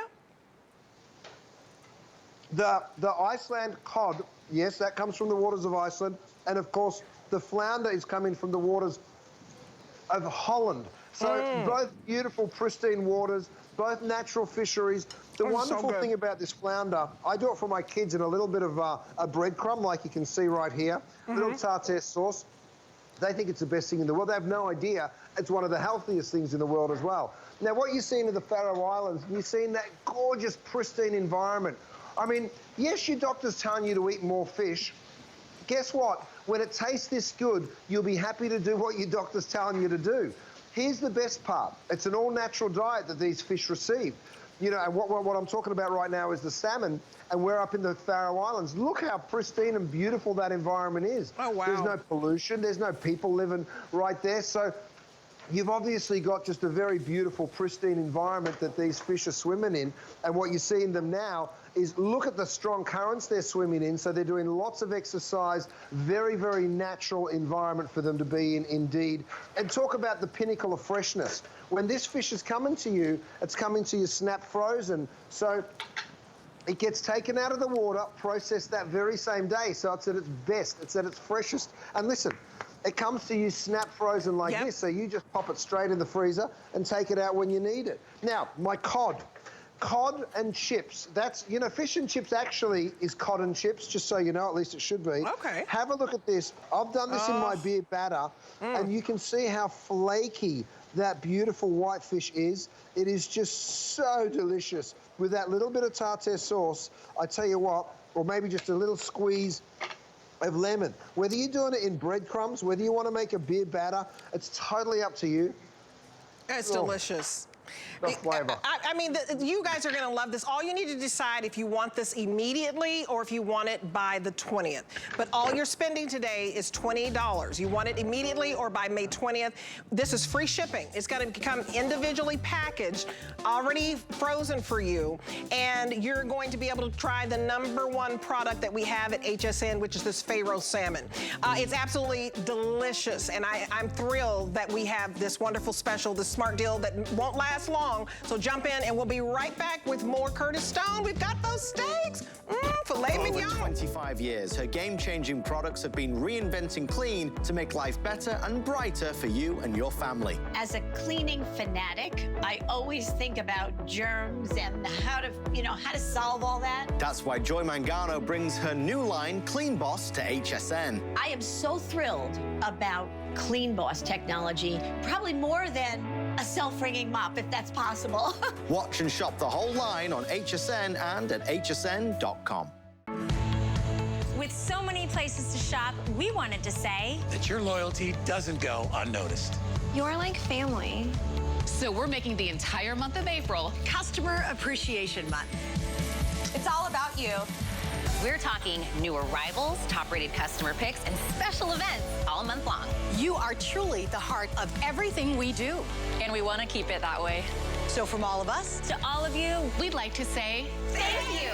The Iceland cod, yes, that comes from the waters of Iceland. And of course, the flounder is coming from the waters of Holland. So both beautiful, pristine waters, both natural fisheries. The wonderful thing about this flounder, I do it for my kids in a little bit of a breadcrumb, like you can see right here, a little tartare sauce. They think it's the best thing in the world. They have no idea it's one of the healthiest things in the world as well. Now, what you're seeing in the Faroe Islands, you're seeing that gorgeous, pristine environment. I mean, yes, your doctor's telling you to eat more fish. Guess what? When it tastes this good, you'll be happy to do what your doctor's telling you to do. Here's the best part. It's an all-natural diet that these fish receive. You know, and what I'm talking about right now is the salmon, and we're up in the Faroe Islands. Look how pristine and beautiful that environment is. Oh, wow. There's no pollution. There's no people living right there. So you've obviously got just a very beautiful, pristine environment that these fish are swimming in. And what you see in them now is look at the strong currents they're swimming in. So they're doing lots of exercise, very, very natural environment for them to be in indeed. And talk about the pinnacle of freshness. When this fish is coming to you, it's coming to you snap frozen. So it gets taken out of the water, processed that very same day. So it's at its best, it's at its freshest. And listen, it comes to you snap frozen like this. So you just pop it straight in the freezer and take it out when you need it. Now, my cod. Cod and chips. That's, you know, fish and chips actually is cod and chips, just so you know, at least it should be. Okay. Have a look at this. I've done this in my beer batter, and you can see how flaky that beautiful white fish is. It is just so delicious. With that little bit of tartare sauce, I tell you what, or maybe just a little squeeze of lemon. Whether you're doing it in breadcrumbs, whether you want to make a beer batter, it's totally up to you. It's delicious. the flavor. I mean, you guys are gonna love this. All you need to decide if you want this immediately or if you want it by the 20th. But all you're spending today is $20. You want it immediately or by May 20th. This is free shipping. It's gonna come individually packaged, already frozen for you. And you're going to be able to try the #1 product that we have at HSN, which is this Pharaoh Salmon. It's absolutely delicious, and I'm thrilled that we have this wonderful special, this smart deal that won't last long. So jump in, and we'll be right back with more Curtis Stone. We've got those steaks. Filet mignon. For over 25 years, her game-changing products have been reinventing clean to make life better and brighter for you and your family. As a cleaning fanatic, I always think about germs and how to solve all that. That's why Joy Mangano brings her new line, Clean Boss, to HSN. I am so thrilled about Clean Boss technology, probably more than a self-wringing mop, if that's possible. Watch and shop the whole line on HSN and at hsn.com. With so many places to shop, we wanted to say that your loyalty doesn't go unnoticed. You're like family. So we're making the entire month of April Customer Appreciation Month. It's all about you. We're talking new arrivals, top-rated customer picks, and special events all month long. You are truly the heart of everything we do. And we want to keep it that way. So from all of us, to all of you, we'd like to say thank you.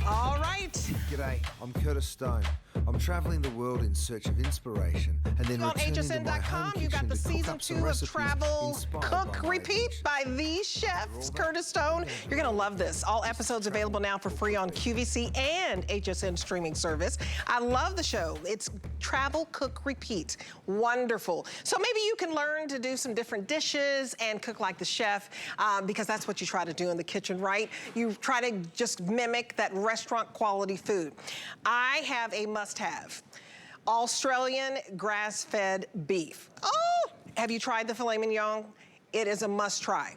All right. G'day, I'm Curtis Stone. I'm traveling the world in search of inspiration and then On returning to my home HSN.com, you got kitchen the to cook season up some 2 of recipes Travel inspired Cook by my Repeat addiction. by these chefs, Curtis Stone. You're gonna love this. All episodes available now for free on QVC and HSN streaming service. I love the show. It's Travel Cook Repeat. Wonderful. So maybe you can learn to do some different dishes and cook like the chef, because that's what you try to do in the kitchen, right? You try to just mimic that restaurant quality food. I have a must-have. Australian grass-fed beef. Oh, have you tried the filet mignon? It is a must try.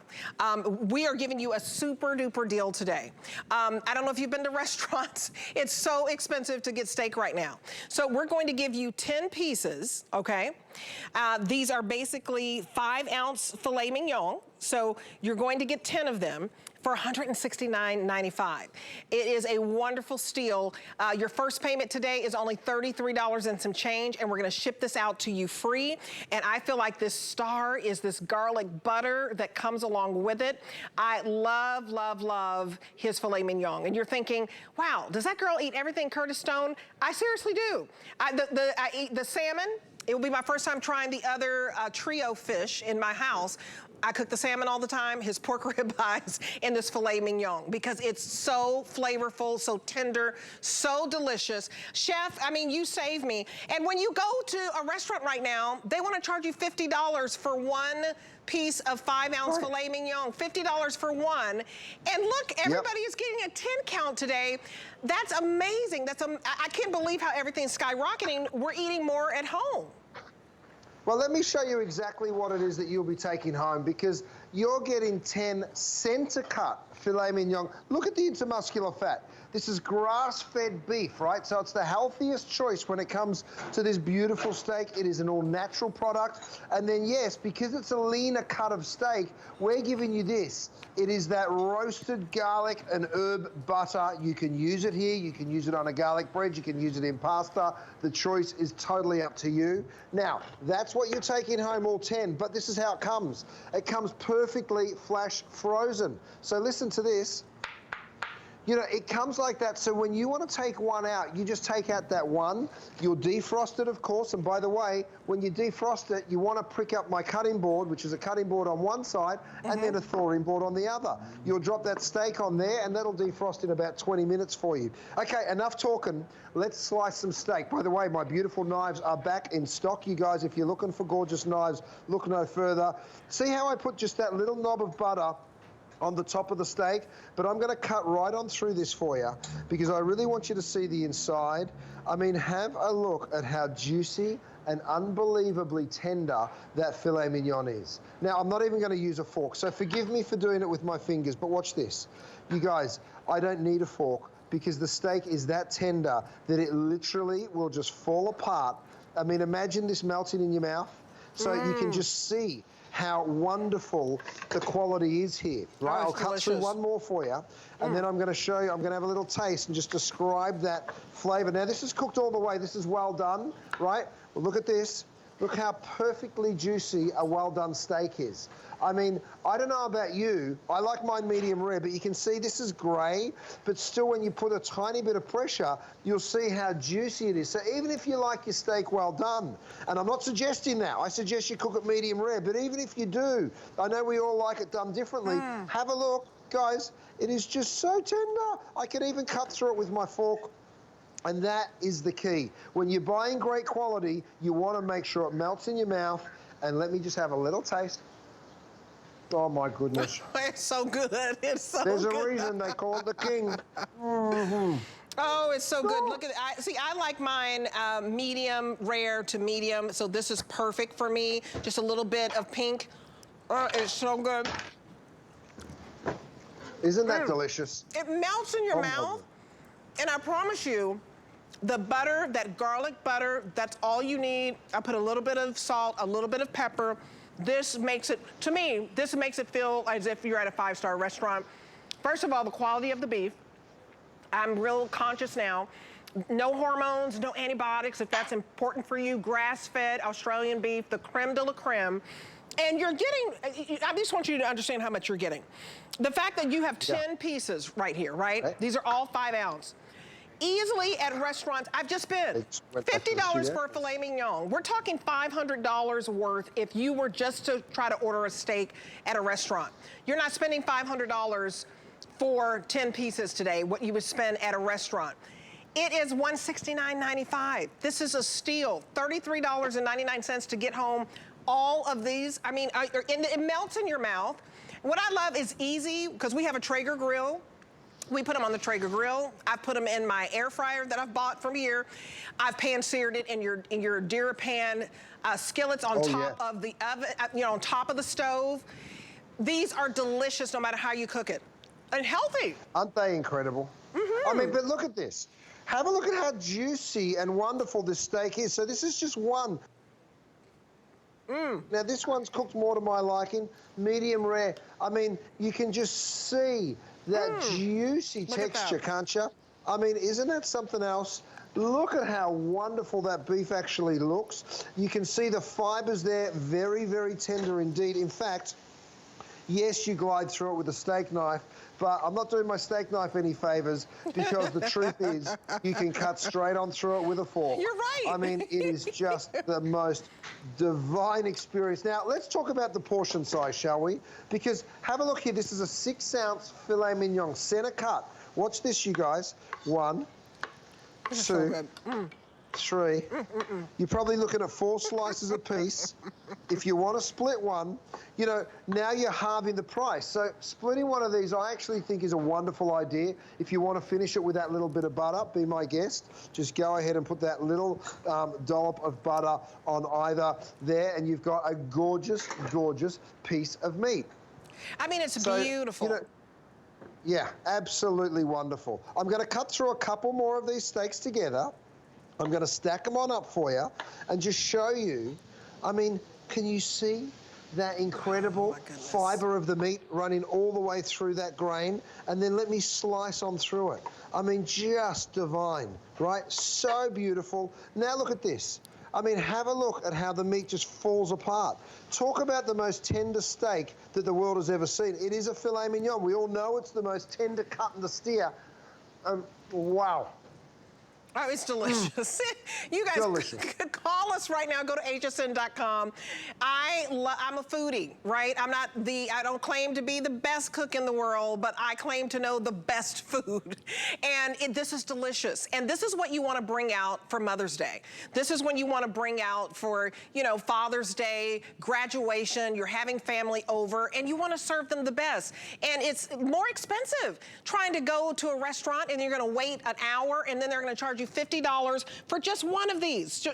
We are giving you a super duper deal today. I don't know if you've been to restaurants. It's so expensive to get steak right now. So we're going to give you 10 pieces, okay? These are basically 5-ounce filet mignon. So you're going to get 10 of them for $169.95. It is a wonderful steal. Your first payment today is only $33 and some change, and we're gonna ship this out to you free. And I feel like this star is this garlic butter that comes along with it. I love, love, love his filet mignon. And you're thinking, wow, does that girl eat everything Curtis Stone? I seriously do. I eat the salmon. It will be my first time trying the other trio fish in my house. I cook the salmon all the time, his pork ribeyes, and this filet mignon, because it's so flavorful, so tender, so delicious. Chef, I mean, you save me. And when you go to a restaurant right now, they want to charge you $50 for one piece of 5-ounce filet mignon, $50 for one. And look, everybody is getting a 10 count today. That's amazing. I can't believe how everything's skyrocketing. We're eating more at home. Well, let me show you exactly what it is that you'll be taking home, because you're getting 10 center-cut filet mignon. Look at the intermuscular fat. This is grass-fed beef, right? So it's the healthiest choice when it comes to this beautiful steak. It is an all-natural product. And then, yes, because it's a leaner cut of steak, we're giving you this. It is that roasted garlic and herb butter. You can use it here. You can use it on a garlic bread. You can use it in pasta. The choice is totally up to you. Now, that's what you're taking home, all 10, but this is how it comes. It comes perfectly flash frozen. So listen to this. You know, it comes like that, so when you want to take one out, you just take out that one. You'll defrost it, of course, and by the way, when you defrost it, you want to prick up my cutting board, which is a cutting board on one side, and then a thawing board on the other. You'll drop that steak on there, and that'll defrost in about 20 minutes for you. Okay, enough talking. Let's slice some steak. By the way, my beautiful knives are back in stock. You guys, if you're looking for gorgeous knives, look no further. See how I put just that little knob of butter on the top of the steak, but I'm gonna cut right on through this for you because I really want you to see the inside. I mean, have a look at how juicy and unbelievably tender that filet mignon is. Now, I'm not even gonna use a fork, so forgive me for doing it with my fingers, but watch this. You guys, I don't need a fork because the steak is that tender that it literally will just fall apart. I mean, imagine this melting in your mouth. So you can just see how wonderful the quality is here, right? I'll cut through one more for you, and then I'm gonna show you, I'm gonna have a little taste and just describe that flavor. Now, this is cooked all the way. This is well done, right? Well, look at this. Look how perfectly juicy a well-done steak is. I mean, I don't know about you. I like mine medium rare, but you can see this is gray, but still when you put a tiny bit of pressure, you'll see how juicy it is. So even if you like your steak well done, and I'm not suggesting that, I suggest you cook it medium rare, but even if you do, I know we all like it done differently, have a look. Guys, it is just so tender. I can even cut through it with my fork. And that is the key. When you're buying great quality, you want to make sure it melts in your mouth. And let me just have a little taste. Oh, my goodness. It's so good. It's so There's good. a reason they call it the king. Oh, it's so good. Look at it. I like mine medium rare to medium, so this is perfect for me. Just a little bit of pink. It's so good. Isn't that delicious? It melts in your mouth, and I promise you, the butter, that garlic butter, that's all you need. I put a little bit of salt, a little bit of pepper. This makes it, to me, this makes it feel as if you're at a 5-star restaurant. First of all, the quality of the beef. I'm real conscious now. No hormones, no antibiotics, if that's important for you. Grass-fed Australian beef, the creme de la creme. And you're getting, I just want you to understand how much you're getting. The fact that you have 10 pieces right here, right? These are all 5 ounce. Easily at restaurants, I've just been $50 for a filet mignon. We're talking $500 worth if you were just to try to order a steak at a restaurant. You're not spending $500 for 10 pieces today, what you would spend at a restaurant. It is $169.95. This is a steal, $33.99 to get home all of these. I mean, it melts in your mouth. What I love is easy, because we have a Traeger grill. We put them on the Traeger grill. I put them in my air fryer that I've bought from here. I've pan-seared it in your DuraPan skillets on top of the oven, on top of the stove. These are delicious no matter how you cook it. And healthy. Aren't they incredible? I mean, but look at this. Have a look at how juicy and wonderful this steak is. So this is just one. Now, this one's cooked more to my liking, medium rare. I mean, you can just see that juicy texture, can't you? I mean, isn't that something else? Look at how wonderful that beef actually looks. You can see the fibers there, very, very tender indeed. In fact, yes, you glide through it with a steak knife, but I'm not doing my steak knife any favors because the truth is you can cut straight on through it with a fork. You're right. I mean, it is just the most divine experience. Now, let's talk about the portion size, shall we? Because have a look here. This is a 6-ounce filet mignon, center cut. Watch this, you guys. 1, 2, 3. You're probably looking at 4 slices a piece. If you want to split one, you know, now you're halving the price. So splitting one of these, I actually think is a wonderful idea. If you want to finish it with that little bit of butter, be my guest. Just go ahead and put that little dollop of butter on either there, and you've got a gorgeous, gorgeous piece of meat. I mean, it's beautiful. You know, yeah, absolutely wonderful. I'm going to cut through a couple more of these steaks together. I'm going to stack them on up for you and just show you. I mean, can you see that incredible fiber of the meat running all the way through that grain? And then let me slice on through it. I mean, just divine, right? So beautiful. Now look at this. I mean, have a look at how the meat just falls apart. Talk about the most tender steak that the world has ever seen. It is a filet mignon. We all know it's the most tender cut in the steer. Wow. Oh, it's delicious. You guys call us right now. Go to hsn.com. I'm a foodie, right? I don't claim to be the best cook in the world, but I claim to know the best food. And this is delicious. And this is what you want to bring out for Mother's Day. This is when you want to bring out for, you know, Father's Day, graduation, you're having family over, and you want to serve them the best. And it's more expensive trying to go to a restaurant and you're going to wait an hour and then they're going to charge you $50 for just one of these,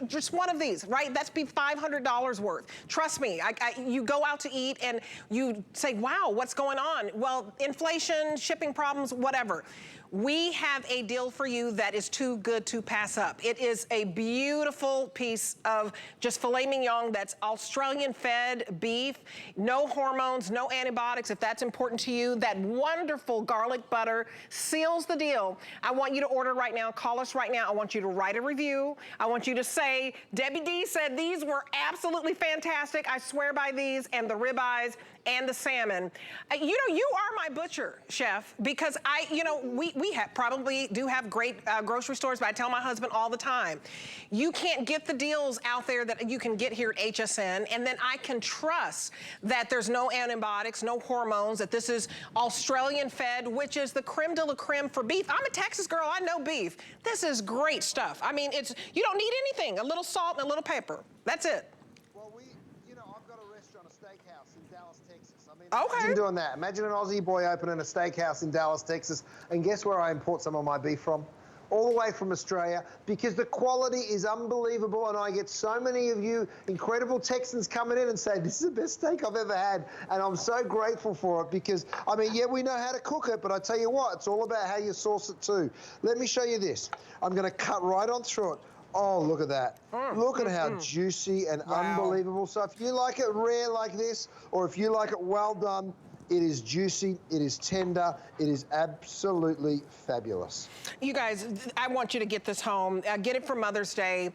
right? That's be $500 worth. Trust me, you go out to eat and you say, wow, what's going on? Well, inflation, shipping problems, whatever. We have a deal for you that is too good to pass up. It is a beautiful piece of just filet mignon that's Australian fed beef, no hormones, no antibiotics, if that's important to you. That wonderful garlic butter seals the deal. I want you to order right now, call us right now. I want you to write a review. I want you to say, Debbie D said these were absolutely fantastic. I swear by these, and the ribeyes and the salmon. You know, you are my butcher, chef, because we probably do have great grocery stores, but I tell my husband all the time, you can't get the deals out there that you can get here at HSN, and then I can trust that there's no antibiotics, no hormones, that this is Australian fed, which is the creme de la creme for beef. I'm a Texas girl, I know beef. This is great stuff. I mean, you don't need anything, a little salt and a little pepper. That's it. Okay. Imagine doing that. Imagine an Aussie boy opening a steakhouse in Dallas, Texas, and guess where I import some of my beef from? All the way from Australia, because the quality is unbelievable, and I get so many of you incredible Texans coming in and say, this is the best steak I've ever had, and I'm so grateful for it because, I mean, yeah, we know how to cook it, but I tell you what, it's all about how you sauce it too. Let me show you this. I'm going to cut right on through it. Oh, look at that. Look at how juicy and unbelievable. So if you like it rare like this, or if you like it well done, it is juicy, it is tender, it is absolutely fabulous. You guys, I want you to get this home. Get it for Mother's Day.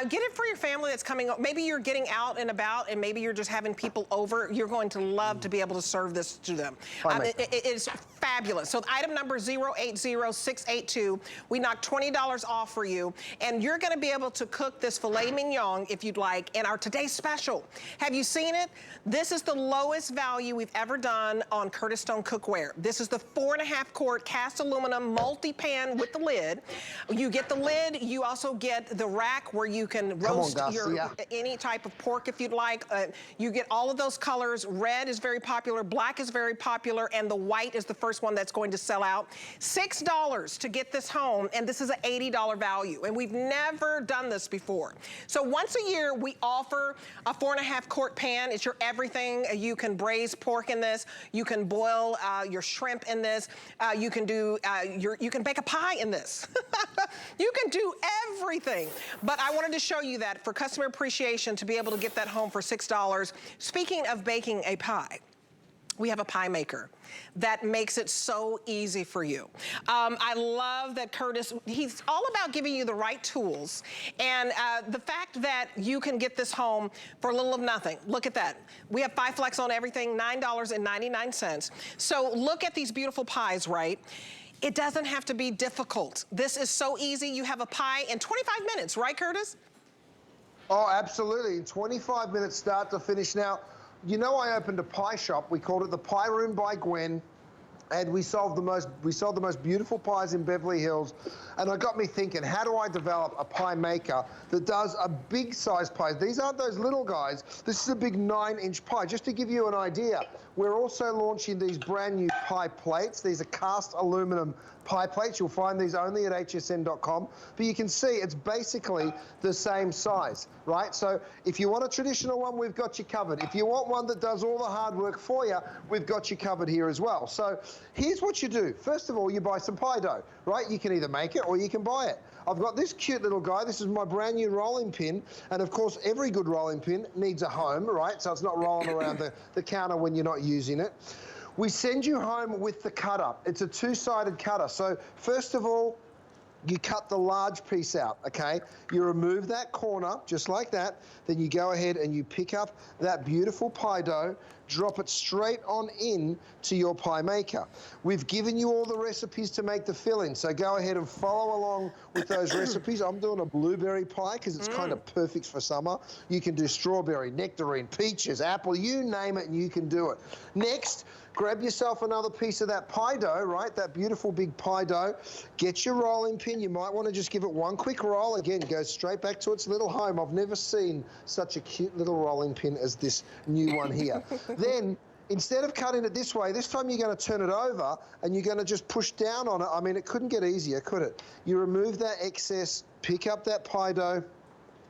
Get it for your family that's coming up. Maybe you're getting out and about and maybe you're just having people over. You're going to love to be able to serve this to them. It is fabulous. So item number 080682, we knocked $20 off for you, and you're gonna be able to cook this filet mignon if you'd like in our today's special. Have you seen it? This is the lowest value we've ever done on Curtis Stone Cookware. This is the 4.5 quart cast aluminum multi-pan with the lid. You get the lid, you also get the rack where you can roast any type of pork if you'd like. You get all of those colors. Red is very popular, black is very popular, and the white is the first one that's going to sell out. $6 to get this home, and this is an $80 value, and we've never done this before. So once a year, we offer a 4.5 quart pan. It's your everything. You can braise pork in this. You can boil your shrimp in this. You can do you can bake a pie in this. You can do everything. But I wanted to show you that for customer appreciation to be able to get that home for $6. Speaking of baking a pie, we have a pie maker that makes it so easy for you. I love that Curtis, he's all about giving you the right tools, and the fact that you can get this home for a little of nothing. Look at that. We have 5 flex on everything, $9.99. So look at these beautiful pies, right? It doesn't have to be difficult. This is so easy. You have a pie in 25 minutes, right, Curtis? Oh, absolutely. 25 minutes start to finish. Now, you know, I opened a pie shop. We called it the Pie Room by Gwen, and we sold the most beautiful pies in Beverly Hills. And it got me thinking, how do I develop a pie maker that does a big size pie? These aren't those little guys. This is a big 9-inch pie. Just to give you an idea, we're also launching these brand new pie plates. These are cast aluminum pie plates. You'll find these only at hsn.com. But you can see it's basically the same size, right? So if you want a traditional one, we've got you covered. If you want one that does all the hard work for you, we've got you covered here as well. So here's what you do. First of all, you buy some pie dough, right? You can either make it or you can buy it. I've got this cute little guy. This is my brand new rolling pin. And of course, every good rolling pin needs a home, right? So it's not rolling around the counter when you're not using it. We send you home with the cutter. It's a 2-sided cutter. So first of all, You cut the large piece out, okay? You remove that corner, just like that. Then you go ahead and you pick up that beautiful pie dough, drop it straight on in to your pie maker. We've given you all the recipes to make the filling, so go ahead and follow along with those recipes. I'm doing a blueberry pie because it's kind of perfect for summer. You can do strawberry, nectarine, peaches, apple, you name it, and you can do it. Next, grab yourself another piece of that pie dough, right? That beautiful big pie dough. Get your rolling pin. You might want to just give it one quick roll. Again, go straight back to its little home. I've never seen such a cute little rolling pin as this new one here. Then, instead of cutting it this way, this time you're going to turn it over and you're going to just push down on it. I mean, it couldn't get easier, could it? You remove that excess, pick up that pie dough,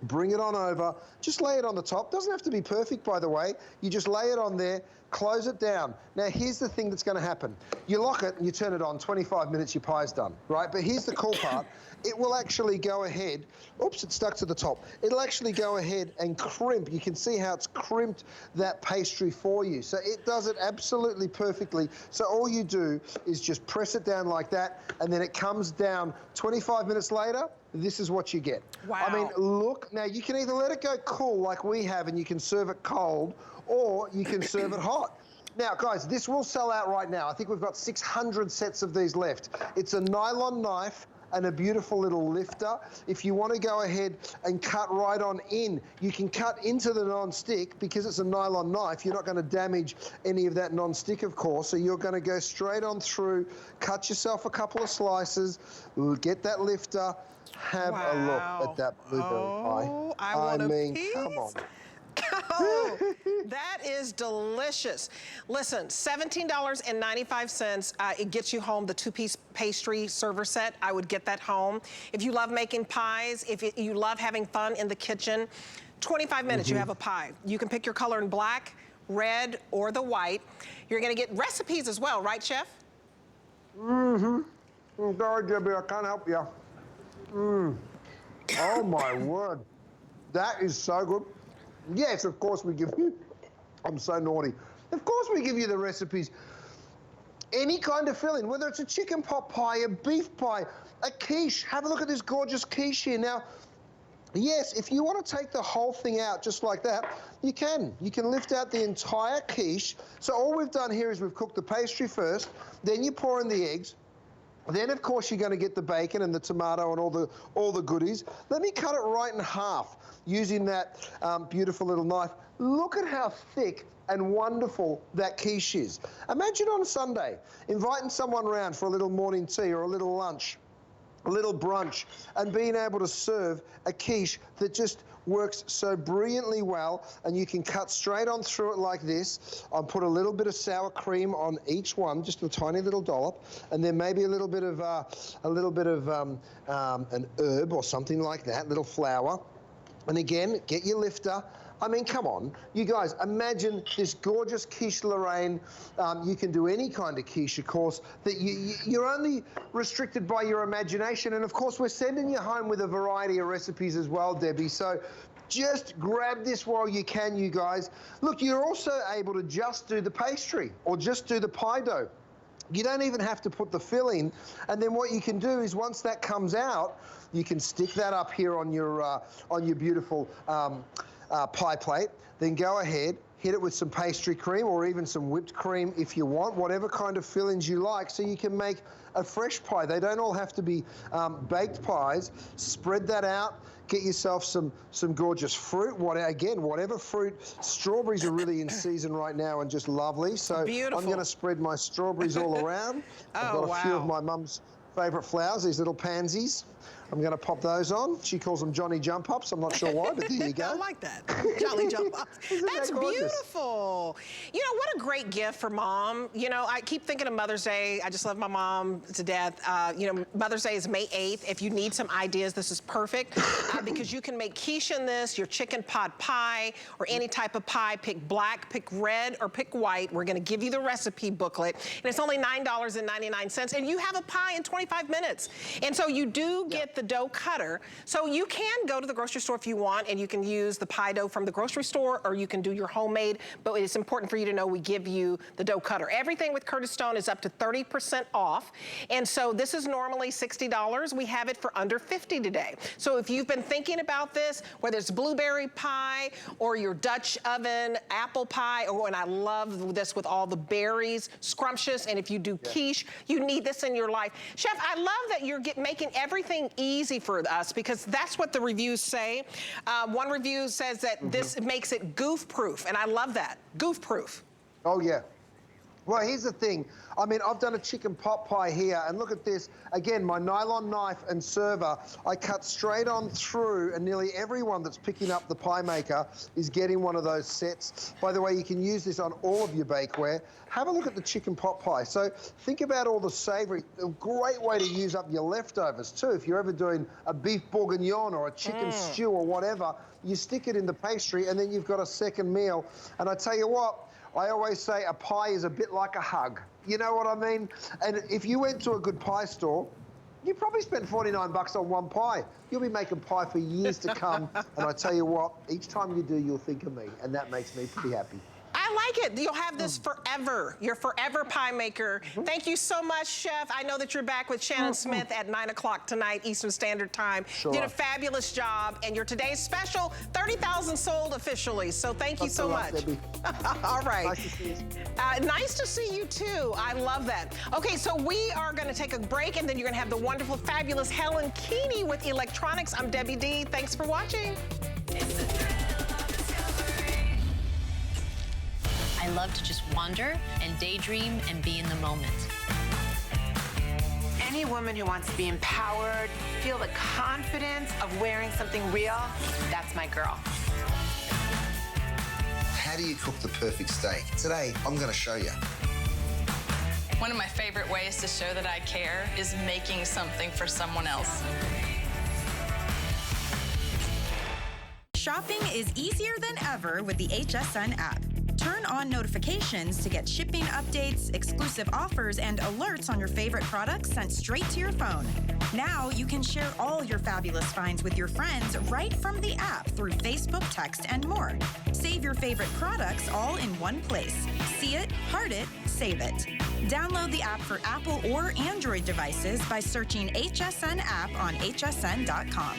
bring it on over, just lay it on the top. Doesn't have to be perfect, by the way. You just lay it on there, close it down. Now, here's the thing that's going to happen. You lock it and you turn it on, 25 minutes, your pie's done, right? But here's the cool part. It will actually go ahead, oops, it's stuck to the top. It'll actually go ahead and crimp. You can see how it's crimped that pastry for you. So it does it absolutely perfectly. So all you do is just press it down like that, and then it comes down 25 minutes later. This is what you get. Wow. I mean, look, now you can either let it go cool like we have and you can serve it cold, or you can serve it hot. Now, guys, this will sell out right now. I think we've got 600 sets of these left. It's a nylon knife and a beautiful little lifter. If you want to go ahead and cut right on in, you can cut into the non-stick because it's a nylon knife. You're not going to damage any of that non-stick, of course. So you're going to go straight on through, cut yourself a couple of slices, get that lifter, have a look at that blueberry pie. I mean, piece. come on. Oh, that is delicious. Listen, $17.95. It gets you home the two-piece pastry server set. I would get that home. If you love making pies, if you love having fun in the kitchen, 25 minutes, you have a pie. You can pick your color in black, red, or the white. You're gonna get recipes as well, right, Chef? I'm sorry, Debbie, I can't help you. Oh, my word. That is so good. Yes, of course we give you, I'm so naughty. Of course we give you the recipes. Any kind of filling, whether it's a chicken pot pie, a beef pie, a quiche. Have a look at this gorgeous quiche here. Now, yes, if you want to take the whole thing out just like that, you can. You can lift out the entire quiche. So all we've done here is we've cooked the pastry first, then you pour in the eggs. Then, of course, you're going to get the bacon and the tomato and all the goodies. Let me cut it right in half using that beautiful little knife. Look at how thick and wonderful that quiche is. Imagine on a Sunday, inviting someone round for a little morning tea or a little lunch, a little brunch, and being able to serve a quiche that just works so brilliantly well, and you can cut straight on through it like this. I'll put a little bit of sour cream on each one, just a tiny little dollop, and then maybe a little bit of an herb or something like that, little flour. And again, get your lifter. I mean, come on. You guys, imagine this gorgeous quiche Lorraine. You can do any kind of quiche, of course, that you're only restricted by your imagination. And, of course, we're sending you home with a variety of recipes as well, Debbie. So just grab this while you can, you guys. Look, you're also able to just do the pastry or just do the pie dough. You don't even have to put the filling. And then what you can do is once that comes out, you can stick that up here on your beautiful pie plate. Then go ahead, hit it with some pastry cream or even some whipped cream if you want, whatever kind of fillings you like, so you can make a fresh pie. They don't all have to be baked pies. Spread that out. Get yourself some gorgeous fruit. Whatever fruit. Strawberries are really in season right now and just lovely. So beautiful. I'm going to spread my strawberries all around. I've got a few of my mum's favourite flowers, these little pansies. I'm going to pop those on. She calls them Johnny Jump Ups. I'm not sure why, but there you go. I like that. Johnny Jump Ups. That's beautiful. You know, what a great gift for mom. You know, I keep thinking of Mother's Day. I just love my mom to death. You know, Mother's Day is May 8th. If you need some ideas, this is perfect because you can make quiche in this, your chicken pot pie, or any type of pie. Pick black, pick red, or pick white. We're going to give you the recipe booklet, and it's only $9.99, and you have a pie in 25 minutes. And so you do get the dough cutter. So you can go to the grocery store if you want, and you can use the pie dough from the grocery store, or you can do your homemade, but it's important for you to know we give you the dough cutter. Everything with Curtis Stone is up to 30% off, and so this is normally $60. We have it for under $50 today. So if you've been thinking about this, whether it's blueberry pie or your Dutch oven apple pie, or, and I love this with all the berries, scrumptious, and if you do quiche, you need this in your life. Chef, I love that you're making everything easy for us, because that's what the reviews say. One review says that this makes it goof-proof, and I love that, goof-proof. Oh, yeah. Well, here's the thing. I mean, I've done a chicken pot pie here, and look at this. Again, my nylon knife and server, I cut straight on through, and nearly everyone that's picking up the pie maker is getting one of those sets. By the way, you can use this on all of your bakeware. Have a look at the chicken pot pie. So think about all the savory, a great way to use up your leftovers too. If you're ever doing a beef bourguignon or a chicken stew or whatever, you stick it in the pastry, and then you've got a second meal. And I tell you what, I always say a pie is a bit like a hug. You know what I mean? And if you went to a good pie store, you probably spent 49 bucks on one pie. You'll be making pie for years to come. And I tell you what, each time you do, you'll think of me. And that makes me pretty happy. I like it. You'll have this forever. Your forever pie maker. Thank you so much, Chef. I know that you're back with Shannon Smith at 9 o'clock tonight, Eastern Standard Time. Sure. You did a fabulous job, and your today's special, 30,000 sold officially. So thank you so much. All right. Nice to see you. Nice to see you too. I love that. Okay, so we are going to take a break, and then you're going to have the wonderful, fabulous Helen Keeney with electronics. I'm Debbie D. Thanks for watching. I love to just wander and daydream and be in the moment. Any woman who wants to be empowered, feel the confidence of wearing something real, that's my girl. How do you cook the perfect steak? Today, I'm going to show you. One of my favorite ways to show that I care is making something for someone else. Shopping is easier than ever with the HSN app. Turn on notifications to get shipping updates, exclusive offers, and alerts on your favorite products sent straight to your phone. Now you can share all your fabulous finds with your friends right from the app through Facebook, text, and more. Save your favorite products all in one place. See it, heart it, save it. Download the app for Apple or Android devices by searching HSN app on hsn.com.